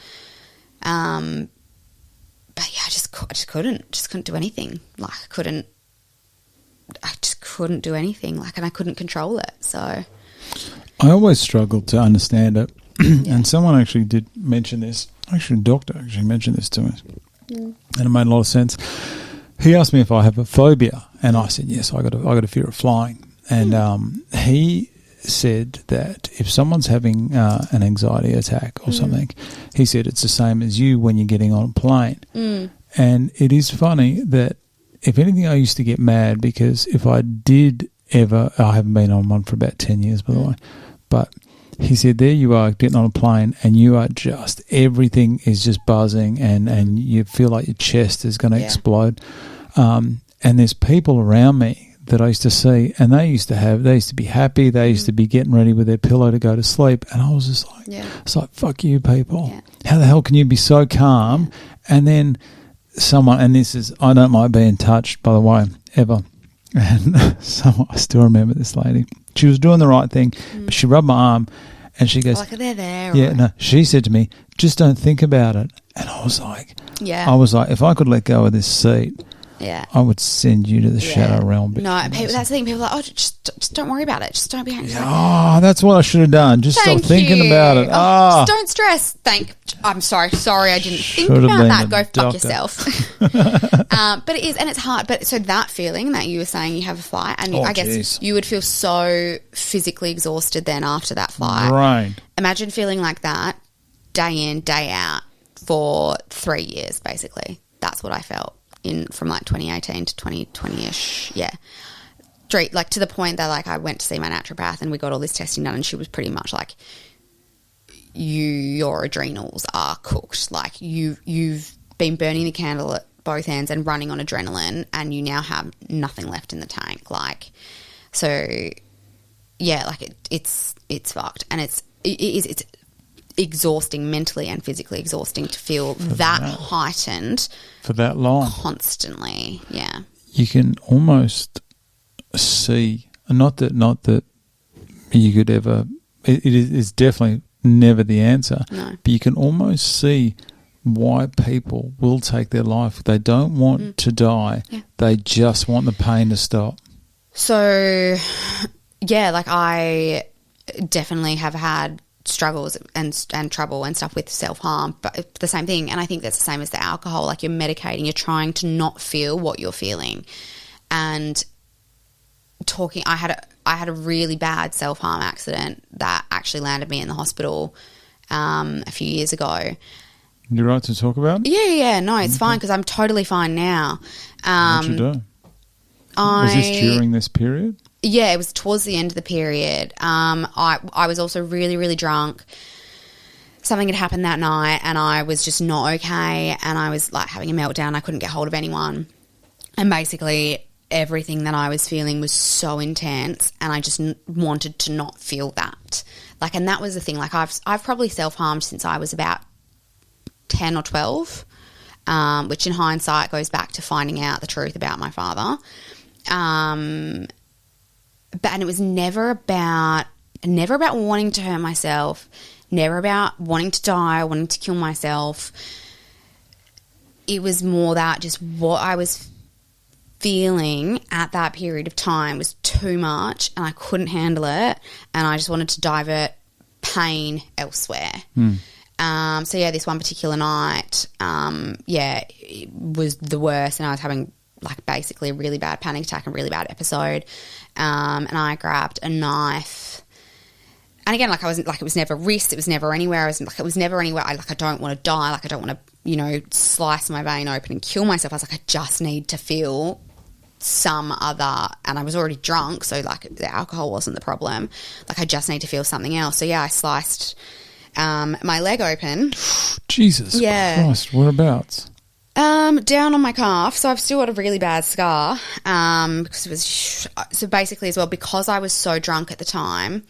But yeah, I just couldn't do anything. Like I just couldn't do anything. Like, and I couldn't control it. So I always struggled to understand it. And someone actually did mention this. Actually, a doctor actually mentioned this to me. And it made a lot of sense. He asked me if I have a phobia, and I said, yes, I got a fear of flying. And he said that if someone's having an anxiety attack or something, he said it's the same as you when you're getting on a plane. And it is funny that, if anything, I used to get mad because if I did ever, I haven't been on one for about 10 years, by the way, but he said, there you are getting on a plane and you are just, everything is just buzzing and you feel like your chest is going to explode. And there's people around me that I used to see, and they used to be happy, they used to be getting ready with their pillow to go to sleep, and I was just like, it's like, fuck you people. How the hell can you be so calm? And then someone, and this is, I don't like being touched, by the way, ever. And I still remember this lady. She was doing the right thing, but she rubbed my arm and she goes, like, they're there. Yeah, no, she said to me, just don't think about it. And I was like, if I could let go of this seat, I would send you to the shadow realm. No, that's the thing. People are like, just don't worry about it. Just don't be anxious. Oh, that's what I should have done. Just stop thinking about it. Just don't stress. I'm sorry. I didn't think about that. Go fuck yourself. But it is, and it's hard. But so that feeling that you were saying you have a flight, and I guess you would feel so physically exhausted then after that flight. Right. Imagine feeling like that day in, day out for 3 years, basically. That's what I felt from like 2018 to 2020-ish. Yeah. Like to the point that like I went to see my naturopath and we got all this testing done, and she was pretty much like, your adrenals are cooked. Like you've been burning the candle at both ends and running on adrenaline, and you now have nothing left in the tank. Like, so yeah, like it's fucked, and it's exhausting, mentally and physically exhausting to feel that heightened for that long, constantly. Yeah, you can almost see, not that you could ever. It is definitely never the answer. No. But you can almost see why people will take their life. They don't want to die. Yeah. They just want the pain to stop. So, yeah, like I definitely have had struggles and trouble and stuff with self-harm, but the same thing. And I think that's the same as the alcohol. Like you're medicating, you're trying to not feel what you're feeling. And I had a really bad self-harm accident that actually landed me in the hospital a few years ago. You're right to talk about it? Yeah. No, it's fine because I'm totally fine now. What'd you do? Was this during this period? Yeah, it was towards the end of the period. I was also really, really drunk. Something had happened that night and I was just not okay, and I was like having a meltdown. I couldn't get hold of anyone. And basically everything that I was feeling was so intense, and I just wanted to not feel that. Like, and that was the thing. Like I've probably self-harmed since I was about 10 or 12, which in hindsight goes back to finding out the truth about my father. And it was never about wanting to hurt myself, never about wanting to die, wanting to kill myself. It was more that just what I was feeling at that period of time was too much and I couldn't handle it, and I just wanted to divert pain elsewhere. So yeah, this one particular night, it was the worst, and I was having like basically a really bad panic attack, a really bad episode. And I grabbed a knife, and again, like I wasn't like, it was never wrist, it was never anywhere. I don't want to die. Like I don't want to, slice my vein open and kill myself. I was like, I just need to feel some other, and I was already drunk, so like the alcohol wasn't the problem. Like I just need to feel something else. So yeah, I sliced my leg open. Jesus Christ, whereabouts? Down on my calf. So I've still got a really bad scar. Because it was so basically as well, because I was so drunk at the time.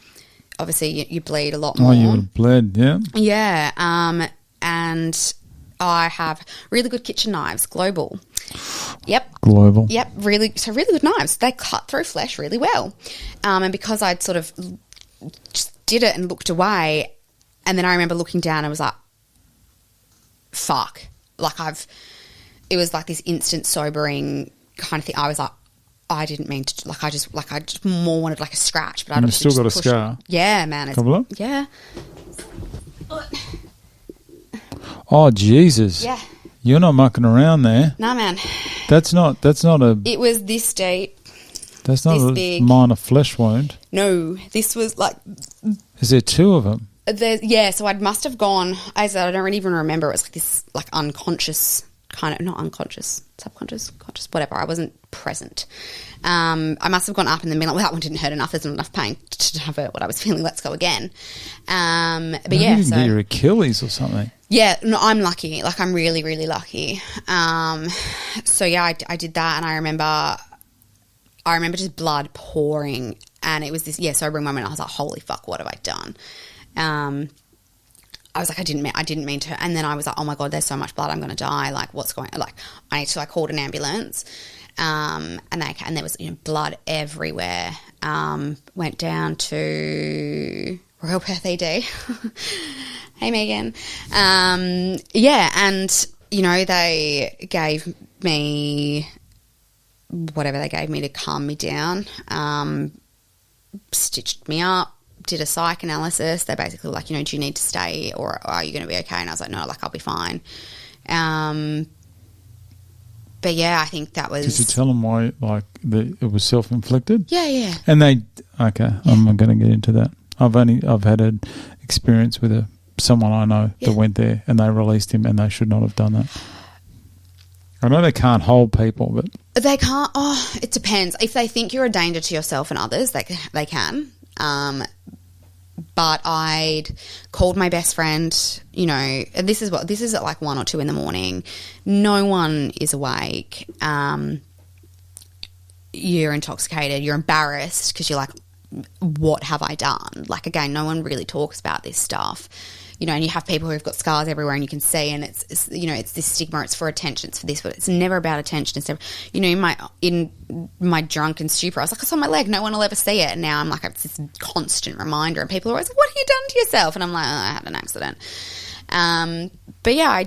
Obviously, you bleed a lot more. Oh, you would have bled, yeah. Yeah. And I have really good kitchen knives, Global. Yep. Global. Yep. Really good knives. They cut through flesh really well. And because I'd sort of just did it and looked away, and then I remember looking down and was like, fuck. Like it was like this instant sobering kind of thing. I was like, I didn't mean to, like I just more wanted like a scratch, but I you still got a scar. Yeah, man. Yeah. Oh Jesus! Yeah. You're not mucking around there. No, man. That's not a. It was this deep. That's not a big. minor flesh wound. No, this was like. Is there two of them? Yeah, so I must have gone. I don't even remember. It was like this, like unconscious kind of, not unconscious, subconscious, conscious, whatever. I wasn't present. I must have gone up in the middle. Well, that one didn't hurt enough. There's not enough pain to divert what I was feeling. Let's go again. But You yeah, didn't get your Achilles or something. Yeah, no, I'm lucky. Like I'm really, really lucky. So yeah, I did that, and I remember just blood pouring, and it was this sobering moment. I was like, holy fuck, what have I done? I was like, I didn't mean to. And then I was like, oh my God, there's so much blood, I'm going to die. Like, what's going on? Like, I called an ambulance, and there was blood everywhere. Went down to Royal Perth ED. Hey, Megan. And, they gave me whatever they gave me to calm me down, stitched me up, did a psych analysis. They basically were like, do you need to stay or are you going to be okay? And I was like, no, like I'll be fine. But yeah, I think that was... Did you tell them why, like, it was self-inflicted? Yeah. And I'm not going to get into that. I've had an experience with someone I know that went there and they released him and they should not have done that. I know they can't hold people, but... They can't... Oh, it depends. If they think you're a danger to yourself and others, they can. But I'd called my best friend, and this is at like 1 or 2 in the morning. No one is awake. You're intoxicated. You're embarrassed because you're like, what have I done? Like, again, no one really talks about this stuff. And you have people who've got scars everywhere and you can see, and it's this stigma, it's for attention, it's for this, but it's never about attention. It's never, in my drunken stupor, I was like, it's on my leg, no one will ever see it. And now I'm like, it's this constant reminder, and people are always like, what have you done to yourself? And I'm like, I had an accident. But yeah, I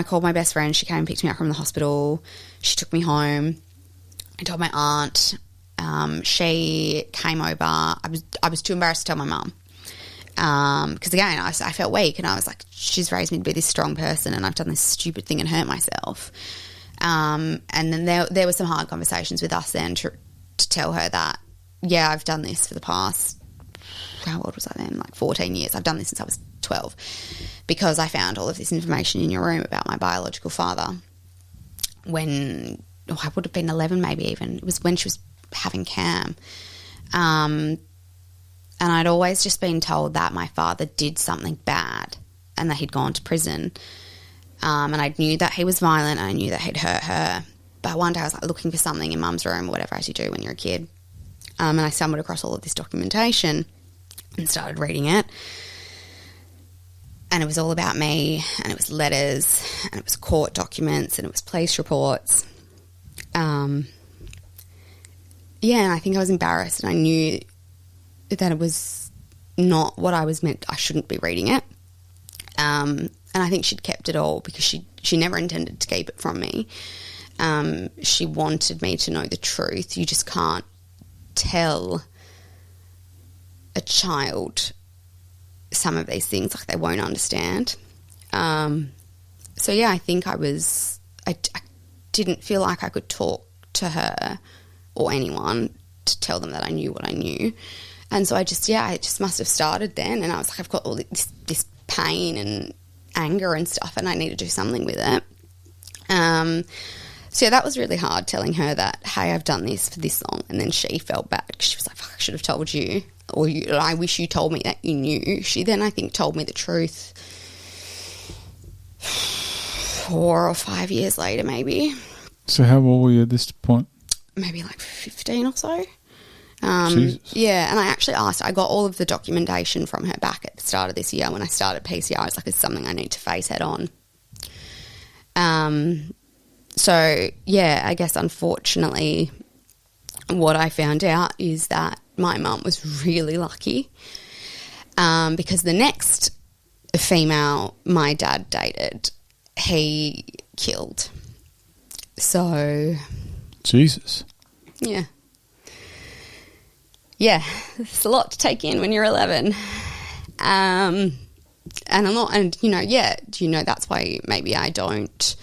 called my best friend. She came and picked me up from the hospital. She took me home. I told my aunt. She came over. I was too embarrassed to tell my mum. Because again, I felt weak, and I was like, she's raised me to be this strong person, and I've done this stupid thing and hurt myself. And then there were some hard conversations with us then to tell her that, yeah, I've done this for the past, how old was I then? Like 14 years. I've done this since I was 12 because I found all of this information in your room about my biological father when I would have been 11 maybe even. It was when she was having Cam. And I'd always just been told that my father did something bad and that he'd gone to prison. And I knew that he was violent and I knew that he'd hurt her. But one day I was like looking for something in mum's room or whatever, as you do when you're a kid. And I stumbled across all of this documentation and started reading it. And it was all about me, and it was letters, and it was court documents, and it was police reports. And I think I was embarrassed, and I knew that it was not what I was meant. I shouldn't be reading it. And I think she'd kept it all because she never intended to keep it from me. She wanted me to know the truth. You just can't tell a child some of these things, like they won't understand. So yeah, I think I didn't feel like I could talk to her or anyone to tell them that I knew what I knew. And so it just must have started then. And I was like, I've got all this pain and anger and stuff, and I need to do something with it. So yeah, that was really hard, telling her that, hey, I've done this for this long. And then she felt bad because she was like, fuck, I should have told you. Or I wish you told me that you knew. She then, I think, told me the truth 4 or 5 years later, maybe. So how old were you at this point? Maybe like 15 or so. Jesus. Yeah, and I actually asked, I got all of the documentation from her back at the start of this year when I started PCR. I was like, it's something I need to face head on. So, yeah, I guess unfortunately what I found out is that my mum was really lucky because the next female my dad dated, he killed. So, Jesus. yeah. Yeah, it's a lot to take in when you're 11. And I'm not, and, that's why maybe I don't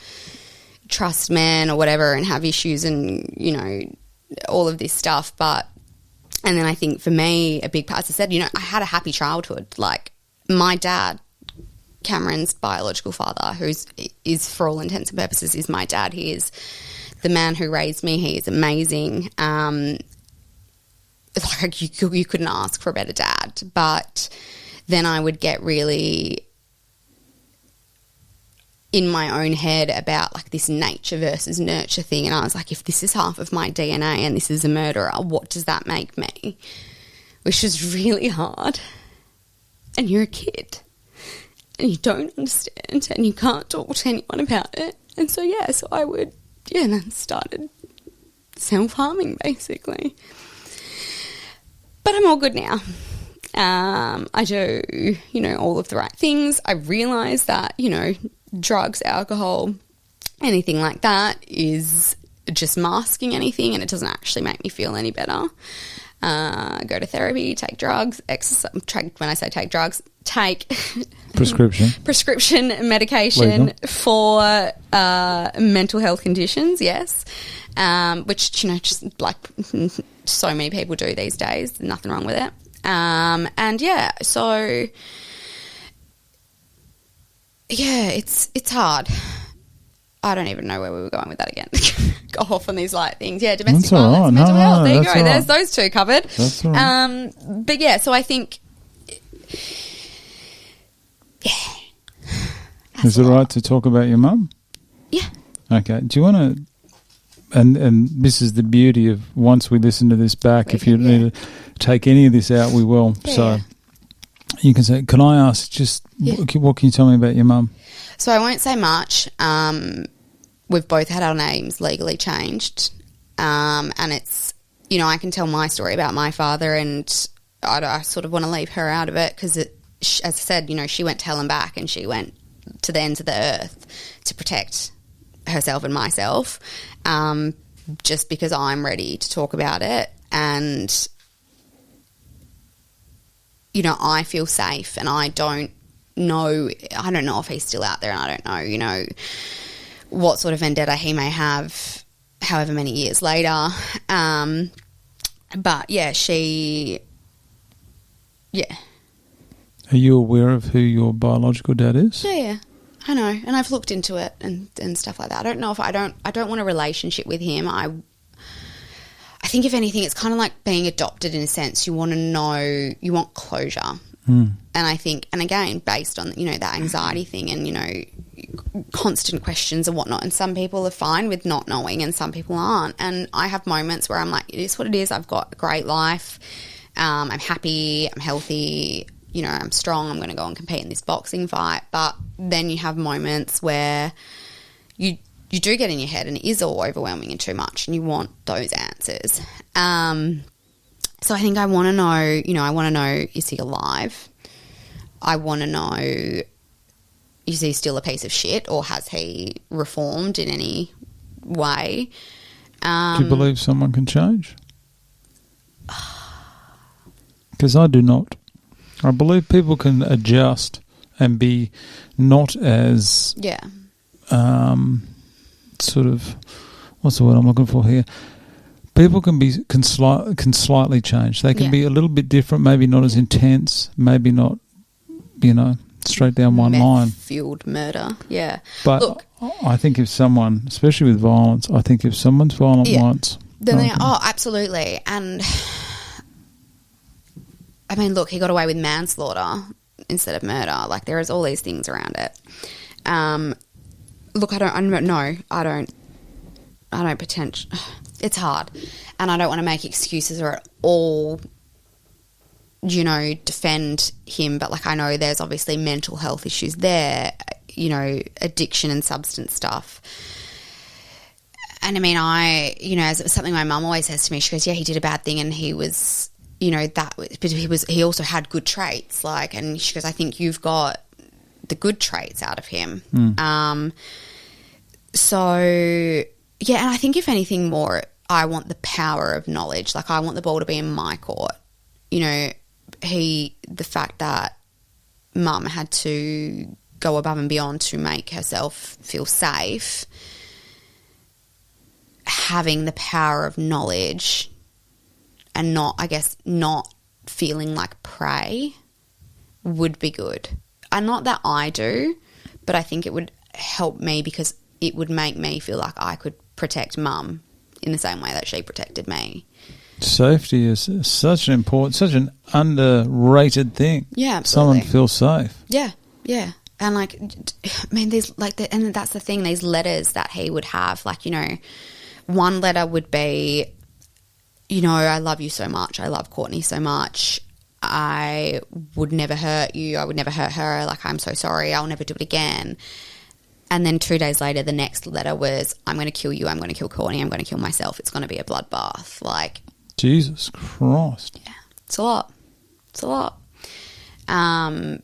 trust men or whatever and have issues and, all of this stuff. But, and then I think for me, a big part, as I said, I had a happy childhood. Like, my dad, Cameron's biological father, is for all intents and purposes is my dad. He is the man who raised me. He is amazing. Like you couldn't ask for a better dad. But then I would get really in my own head about like this nature versus nurture thing, and I was like, if this is half of my DNA and this is a murderer, what does that make me? Which is really hard. And you're a kid and you don't understand and you can't talk to anyone about it. And so I would and then started self-harming basically. But I'm all good now. I do, all of the right things. I realise that, drugs, alcohol, anything like that is just masking anything, and it doesn't actually make me feel any better. Go to therapy, take drugs, exercise. When I say take drugs, take prescription medication Legal. for mental health conditions, yes. Which, just like so many people do these days. Nothing wrong with it. It's hard. I don't even know where we were going with that again. Go off on these light things. Yeah, domestic violence, mental health. There you go. There's those two covered. That's all right. But so I think, is it right to talk about your mum? Yeah. Okay. Do you want to? And this is the beauty of once we listen to this back. If you need to take any of this out, we will. Yeah, so you can say, can I ask just what can you tell me about your mum? So I won't say much. We've both had our names legally changed. And it's, I can tell my story about my father, and I sort of want to leave her out of it because, as I said, she went to hell and back, and she went to the ends of the earth to protect herself and myself, just because I'm ready to talk about it. And, I feel safe, and I don't know if he's still out there, and I don't know, what sort of vendetta he may have however many years later. But Are you aware of who your biological dad is? Yeah, I know, and I've looked into it and stuff like that. I don't know if I don't want a relationship with him. I think if anything, it's kind of like being adopted in a sense. You want to know, you want closure. And I think, and again, based on, that anxiety thing and, constant questions and whatnot. And some people are fine with not knowing and some people aren't. And I have moments where I'm like, it is what it is. I've got a great life. I'm happy. I'm healthy. I'm strong. I'm going to go and compete in this boxing fight. But then you have moments where you do get in your head and it is all overwhelming and too much and you want those answers. So I think I want to know, is he alive? I want to know, is he still a piece of shit or has he reformed in any way? Do you believe someone can change? Because I do not. I believe people can adjust and be not as sort of, what's the word I'm looking for here? People can slightly change. They can be a little bit different, maybe not as intense, maybe not, straight down one line. Meth-fueled murder, yeah. But look, I think if someone, especially with violence, I think if someone's violent once, then absolutely. And I mean, look, he got away with manslaughter instead of murder. Like, there is all these things around it. Look, I don't pretend. It's hard, and I don't want to make excuses or at all, defend him. But like, I know there's obviously mental health issues there, addiction and substance stuff. And I mean, as something my mum always says to me, she goes, "Yeah, he did a bad thing, and he was." But he also had good traits, and she goes, I think you've got the good traits out of him. Mm. So, yeah, and I think if anything more, I want the power of knowledge. Like, I want the ball to be in my court. You know, the fact that mum had to go above and beyond to make herself feel safe, having the power of knowledge and not feeling like prey would be good. And not that I do, but I think it would help me because it would make me feel like I could protect mum in the same way that she protected me. Safety is such an underrated thing. Yeah, absolutely. Someone feels safe. Yeah, yeah. And like, I mean, there's like, and that's the thing, these letters that he would have, like, you know, one letter would be, you know, I love you so much. I love Courtney so much. I would never hurt you. I would never hurt her. Like, I'm so sorry. I'll never do it again. And then 2 days later, the next letter was, I'm going to kill you. I'm going to kill Courtney. I'm going to kill myself. It's going to be a bloodbath. Like, Jesus Christ. yeah, it's a lot. It's a lot. And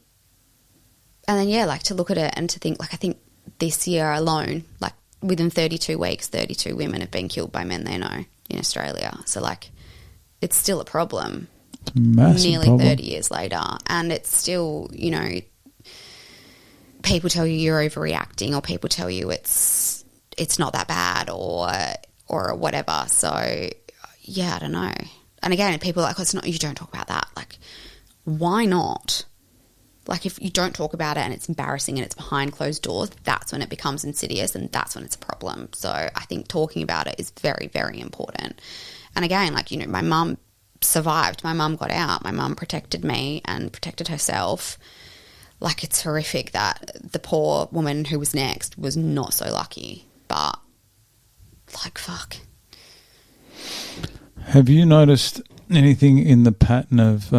then, yeah, like to look at it and to think, like, I think this year alone, like within 32 weeks, 32 women have been killed by men they know in Australia. So, like, it's still a problem. It's a massive nearly problem. 30 years later. And it's still, you know, people tell you you're overreacting, or people tell you it's not that bad, or whatever. So, yeah, I don't know. And again, people are like, oh, it's not, you don't talk about that. Like, why not? Like, if you don't talk about it and it's embarrassing and it's behind closed doors, that's when it becomes insidious and that's when it's a problem. So I think talking about it is very, very important. And again, like, you know, my mum survived. My mum got out. My mum protected me and protected herself. Like, it's horrific that the poor woman who was next was not so lucky. But, like, fuck. Have you noticed anything in the pattern of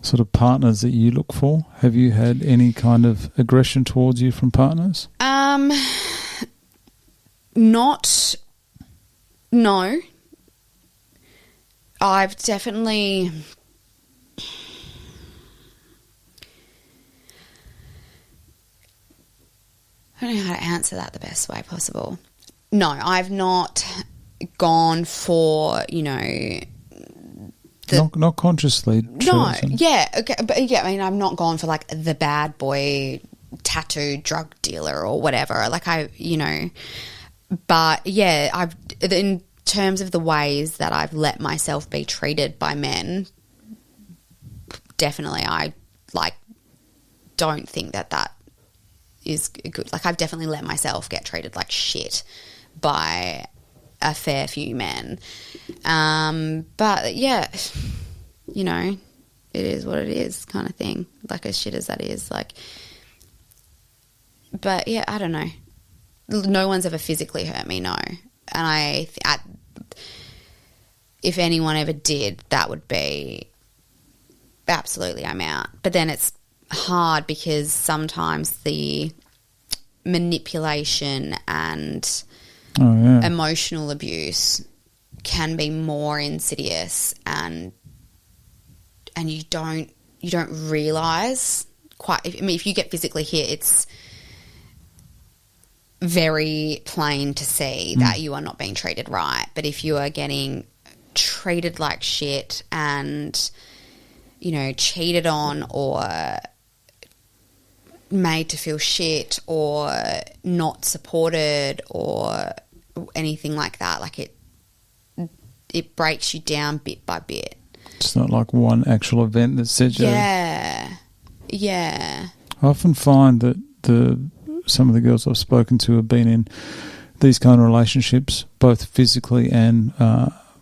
sort of partners that you look for? Have you had any kind of aggression towards you from partners? No. I've definitely... I don't know how to answer that the best way possible. No, I've not gone for, you know... Not consciously chosen. No, yeah, okay, but yeah, I mean, I've not gone for like the bad boy tattoo drug dealer or whatever. Like, you know, but yeah, in terms of the ways that I've let myself be treated by men, definitely I don't think that is good. Like, I've definitely let myself get treated like shit by a fair few men. But yeah, you know, it is what it is kind of thing. Like, as shit as that is, like, but yeah, I don't know. No one's ever physically hurt me, no. And if anyone ever did, that would be absolutely, I'm out. But then it's hard because sometimes the manipulation and emotional abuse can be more insidious, and you don't realise quite. I mean, if you get physically hit, it's very plain to see that you are not being treated right. But if you are getting treated like shit and, you know, cheated on or made to feel shit or not supported or anything like that, like it breaks you down bit by bit. It's not like one actual event that said you. Yeah. I often find that some of the girls I've spoken to have been in these kind of relationships, both physically and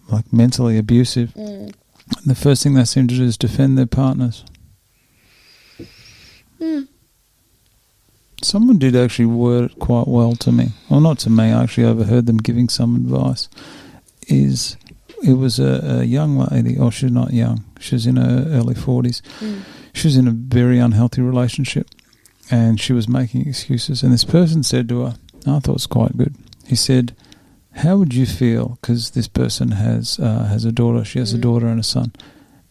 like mentally abusive. And the first thing they seem to do is defend their partners. Someone did actually word it quite well to me. Well, not to me. I actually overheard them giving some advice. It was a young lady. Oh, she's not young. She's in her early 40s. She was in a very unhealthy relationship, and she was making excuses. And this person said to her, I thought it was quite good. He said, how would you feel? Because this person has a daughter. She has a daughter and a son.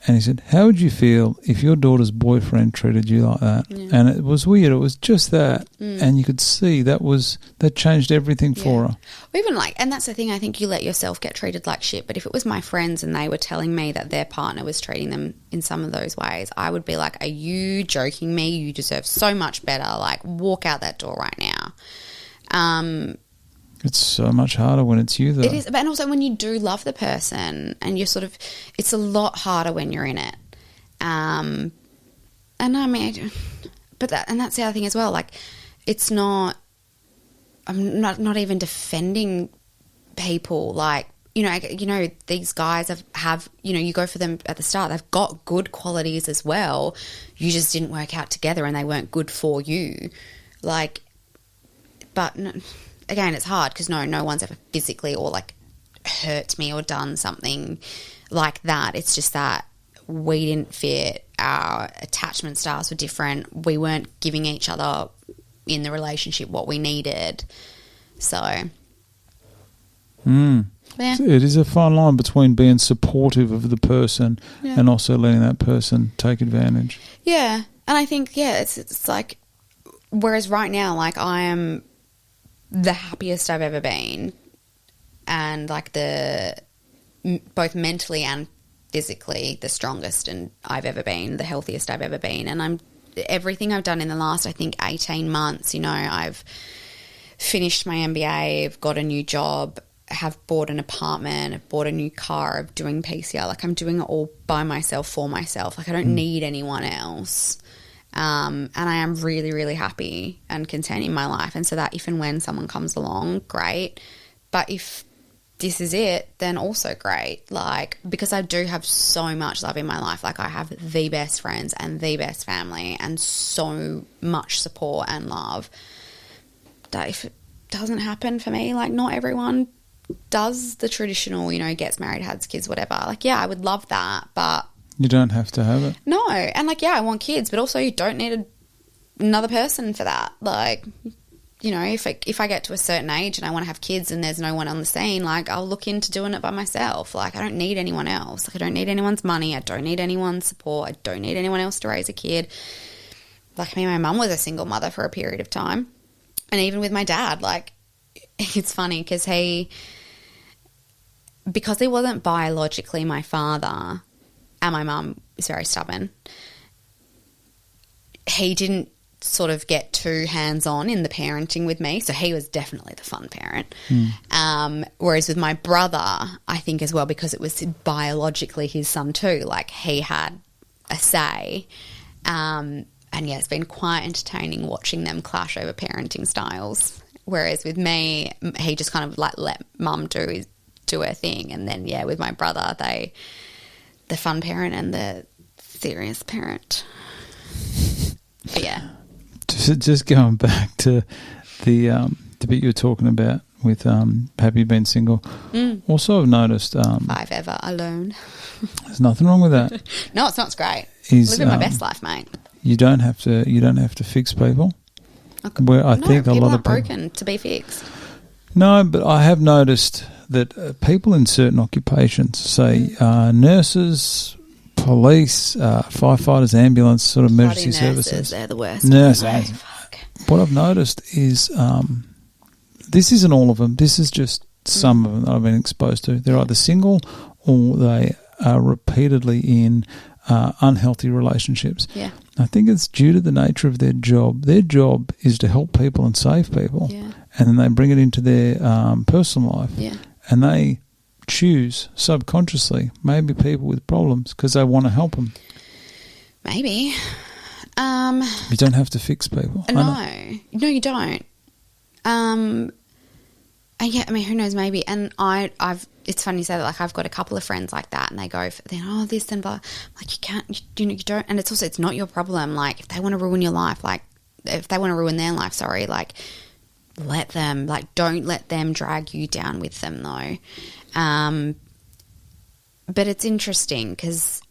And he said, how would you feel if your daughter's boyfriend treated you like that? Yeah. And it was weird. It was just that. And you could see that changed everything for her. Even and that's the thing, I think you let yourself get treated like shit. But if it was my friends and they were telling me that their partner was treating them in some of those ways, I would be like, are you joking me? You deserve so much better. Like, walk out that door right now. It's so much harder when it's you, though. It is, and also when you do love the person and you're sort of, it's a lot harder when you're in it. And I mean, that's the other thing as well. Like, it's not, I'm not even defending people. Like, these guys have, you go for them at the start. They've got good qualities as well. You just didn't work out together and they weren't good for you. Like, but no, again, it's hard because no one's ever physically or like hurt me or done something like that. It's just that we didn't fit. Our attachment styles were different. We weren't giving each other in the relationship what we needed. So, yeah. It is a fine line between being supportive of the person and also letting that person take advantage. Yeah. And I think, it's like, whereas right now, like, I am the happiest I've ever been, and like both mentally and physically the strongest and I've ever been, the healthiest I've ever been. And everything I've done in the last, I think, 18 months, I've finished my MBA, I've got a new job, have bought an apartment, I've bought a new car, I'm doing PCR. Like, I'm doing it all by myself, for myself. Like, I don't need anyone else. And I am really, really happy and content in my life. And so that if and when someone comes along, great. But if this is it, then also great. Like, because I do have so much love in my life. Like, I have the best friends and the best family and so much support and love that if it doesn't happen for me, like, not everyone does the traditional, gets married, has kids, whatever. Like, yeah, I would love that, but you don't have to have it. No. And like, yeah, I want kids, but also you don't need another person for that. Like, if I get to a certain age and I want to have kids and there's no one on the scene, like, I'll look into doing it by myself. Like, I don't need anyone else. Like, I don't need anyone's money. I don't need anyone's support. I don't need anyone else to raise a kid. Like, my mum was a single mother for a period of time. And even with my dad, like, it's funny because he wasn't biologically my father, and my mum is very stubborn, he didn't sort of get too hands-on in the parenting with me. So he was definitely the fun parent. Whereas with my brother, I think as well, because it was biologically his son too, like, he had a say. And yeah, it's been quite entertaining watching them clash over parenting styles. Whereas with me, he just kind of like let mum do her thing. And then, yeah, with my brother, the fun parent and the serious parent. But yeah. Just going back to the bit you were talking about with have you been single? Also, I've noticed I've ever alone. There's nothing wrong with that. No, it's not. It's great. Living my best life, mate. You don't have to fix people. Where I think a lot of people broken to be fixed. No, but I have noticed that people in certain occupations, say nurses, police, firefighters, ambulance, sort of emergency nurses, services. They're the worst. Nurses. What I've noticed is this isn't all of them. This is just some of them that I've been exposed to. They're either single or they are repeatedly in unhealthy relationships. Yeah. I think it's due to the nature of their job. Their job is to help people and save people. Yeah. And then they bring it into their personal life. Yeah. And they choose subconsciously maybe people with problems because they want to help them. Maybe. You don't have to fix people. No, you don't. And yeah, I mean, who knows? Maybe. And I've. It's funny you say that. Like, I've got a couple of friends like that, and they go, then this and blah. Like, you can't. You don't. And it's not your problem. Like, if they want to ruin your life, like if they want to ruin their life, sorry, like let them. Like, don't let them drag you down with them, though. But it's interesting because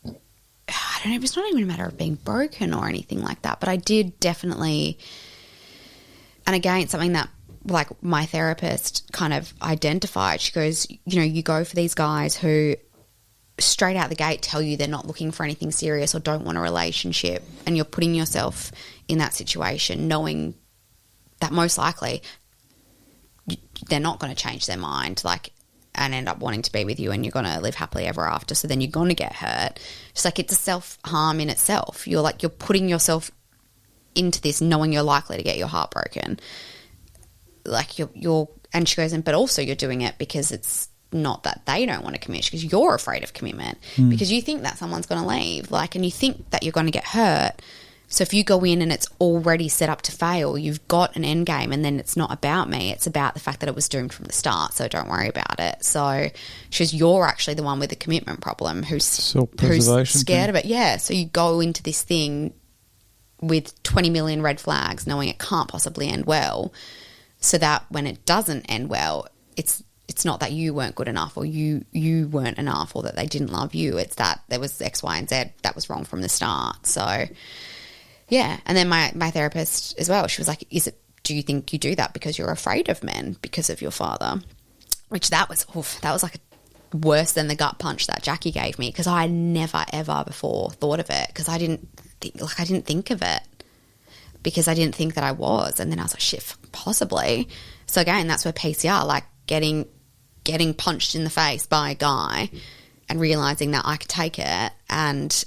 I don't know. It's not even a matter of being broken or anything like that. But I did definitely. And again, it's something that, like, my therapist kind of identified. She goes, you go for these guys who straight out the gate tell you they're not looking for anything serious or don't want a relationship, and you're putting yourself in that situation knowing that most likely they're not going to change their mind, like, and end up wanting to be with you, and you're going to live happily ever after, so then you're going to get hurt. It's like, it's a self-harm in itself. You're putting yourself into this knowing you're likely to get your heart broken. Like, you're and she goes, but also you're doing it because it's not that they don't want to commit, because you're afraid of commitment, because you think that someone's going to leave, like, and you think that you're going to get hurt. So if you go in and it's already set up to fail, you've got an end game, and then it's not about me. It's about the fact that it was doomed from the start, so don't worry about it. So you're actually the one with the commitment problem who's scared of it. Yeah, so you go into this thing with 20 million red flags, knowing it can't possibly end well, so that when it doesn't end well, it's not that you weren't good enough, or you weren't enough, or that they didn't love you. It's that there was X, Y, and Z that was wrong from the start. So... yeah, and then my therapist as well, she was like, do you think you do that because you're afraid of men because of your father? Which that was like worse than the gut punch that Jackie gave me, because I never ever before thought of it, because I didn't think of it, because I didn't think that I was. And then I was like, shit, possibly. So again, that's where PCR, like getting punched in the face by a guy and realising that I could take it, and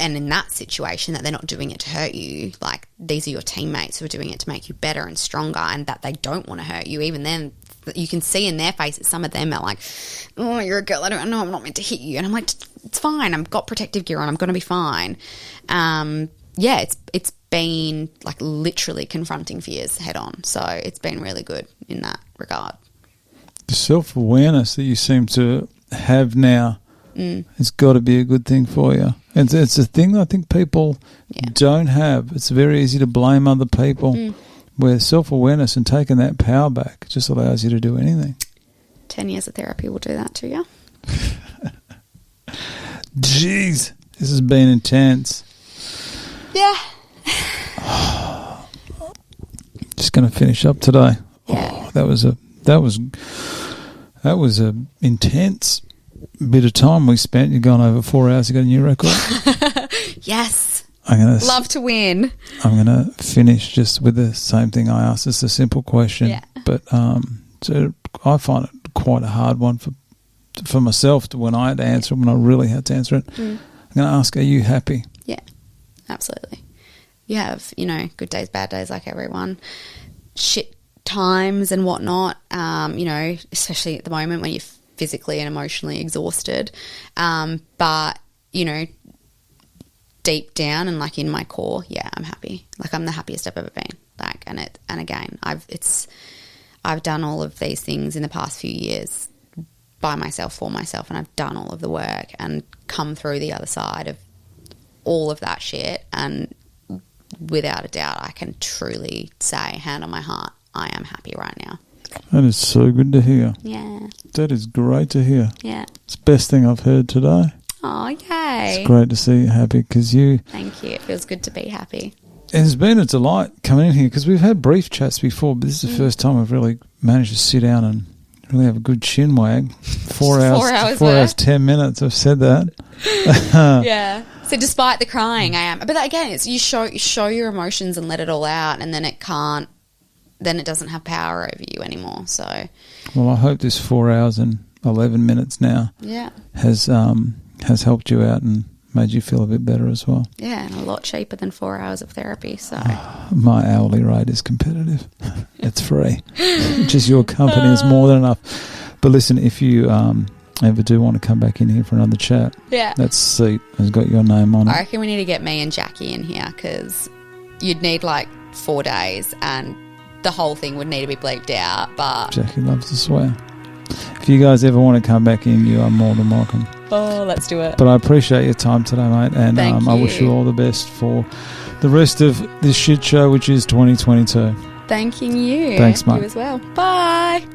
in that situation that they're not doing it to hurt you, like these are your teammates who are doing it to make you better and stronger, and that they don't want to hurt you. Even then, you can see in their faces, some of them are like, oh, you're a girl, I don't know, I'm not meant to hit you. And I'm like, it's fine, I've got protective gear on, I'm going to be fine. It's been like literally confronting fears head on, so it's been really good in that regard. The self-awareness that you seem to have now, it's got to be a good thing for you. It's a thing that I think people don't have. It's very easy to blame other people, where self-awareness and taking that power back just allows you to do anything. 10 years of therapy will do that to you. Jeez, this has been intense. Yeah. Just going to finish up today. Yeah. Oh, that was a intense bit of time we spent. You've gone over 4 hours. You got a new record. Yes. Love to win. I'm going to finish just with the same thing I asked. It's a simple question, but so I find it quite a hard one for myself when I had to answer it, when I really had to answer it. I'm going to ask, are you happy? Yeah, absolutely. You have, good days, bad days, like everyone. Shit times and whatnot, especially at the moment when you're physically and emotionally exhausted. But, deep down and like in my core, I'm happy. Like I'm the happiest I've ever been. Like, and again, I've done all of these things in the past few years by myself, for myself, and I've done all of the work and come through the other side of all of that shit. And without a doubt, I can truly say, hand on my heart, I am happy right now. That is so good to hear. Yeah. That is great to hear. Yeah. It's the best thing I've heard today. Oh, yay. It's great to see you happy because you... Thank you. It feels good to be happy. It's been a delight coming in here because we've had brief chats before, but this is the first time we've really managed to sit down and really have a good chin wag. 4 hours, 4 hours, 10 minutes. I've said that. Yeah. So despite the crying, I am... But again, it's you show your emotions and let it all out, and then it can't... Then it doesn't have power over you anymore. So... Well, I hope this 4 hours and 11 minutes now has helped you out and made you feel a bit better as well. Yeah, and a lot cheaper than 4 hours of therapy. So my hourly rate is competitive. It's free. Just your company is more than enough. But listen, if you ever do want to come back in here for another chat, that seat has got your name on it. I reckon we need to get me and Jackie in here because you'd need like 4 days and the whole thing would need to be bleeped out. But Jackie loves to swear. If you guys ever want to come back in, you are more than welcome. Oh, let's do it. But I appreciate your time today, mate, and I wish you all the best for the rest of this shit show, which is 2022. Thanking you. Thanks, mate. You as well. Bye.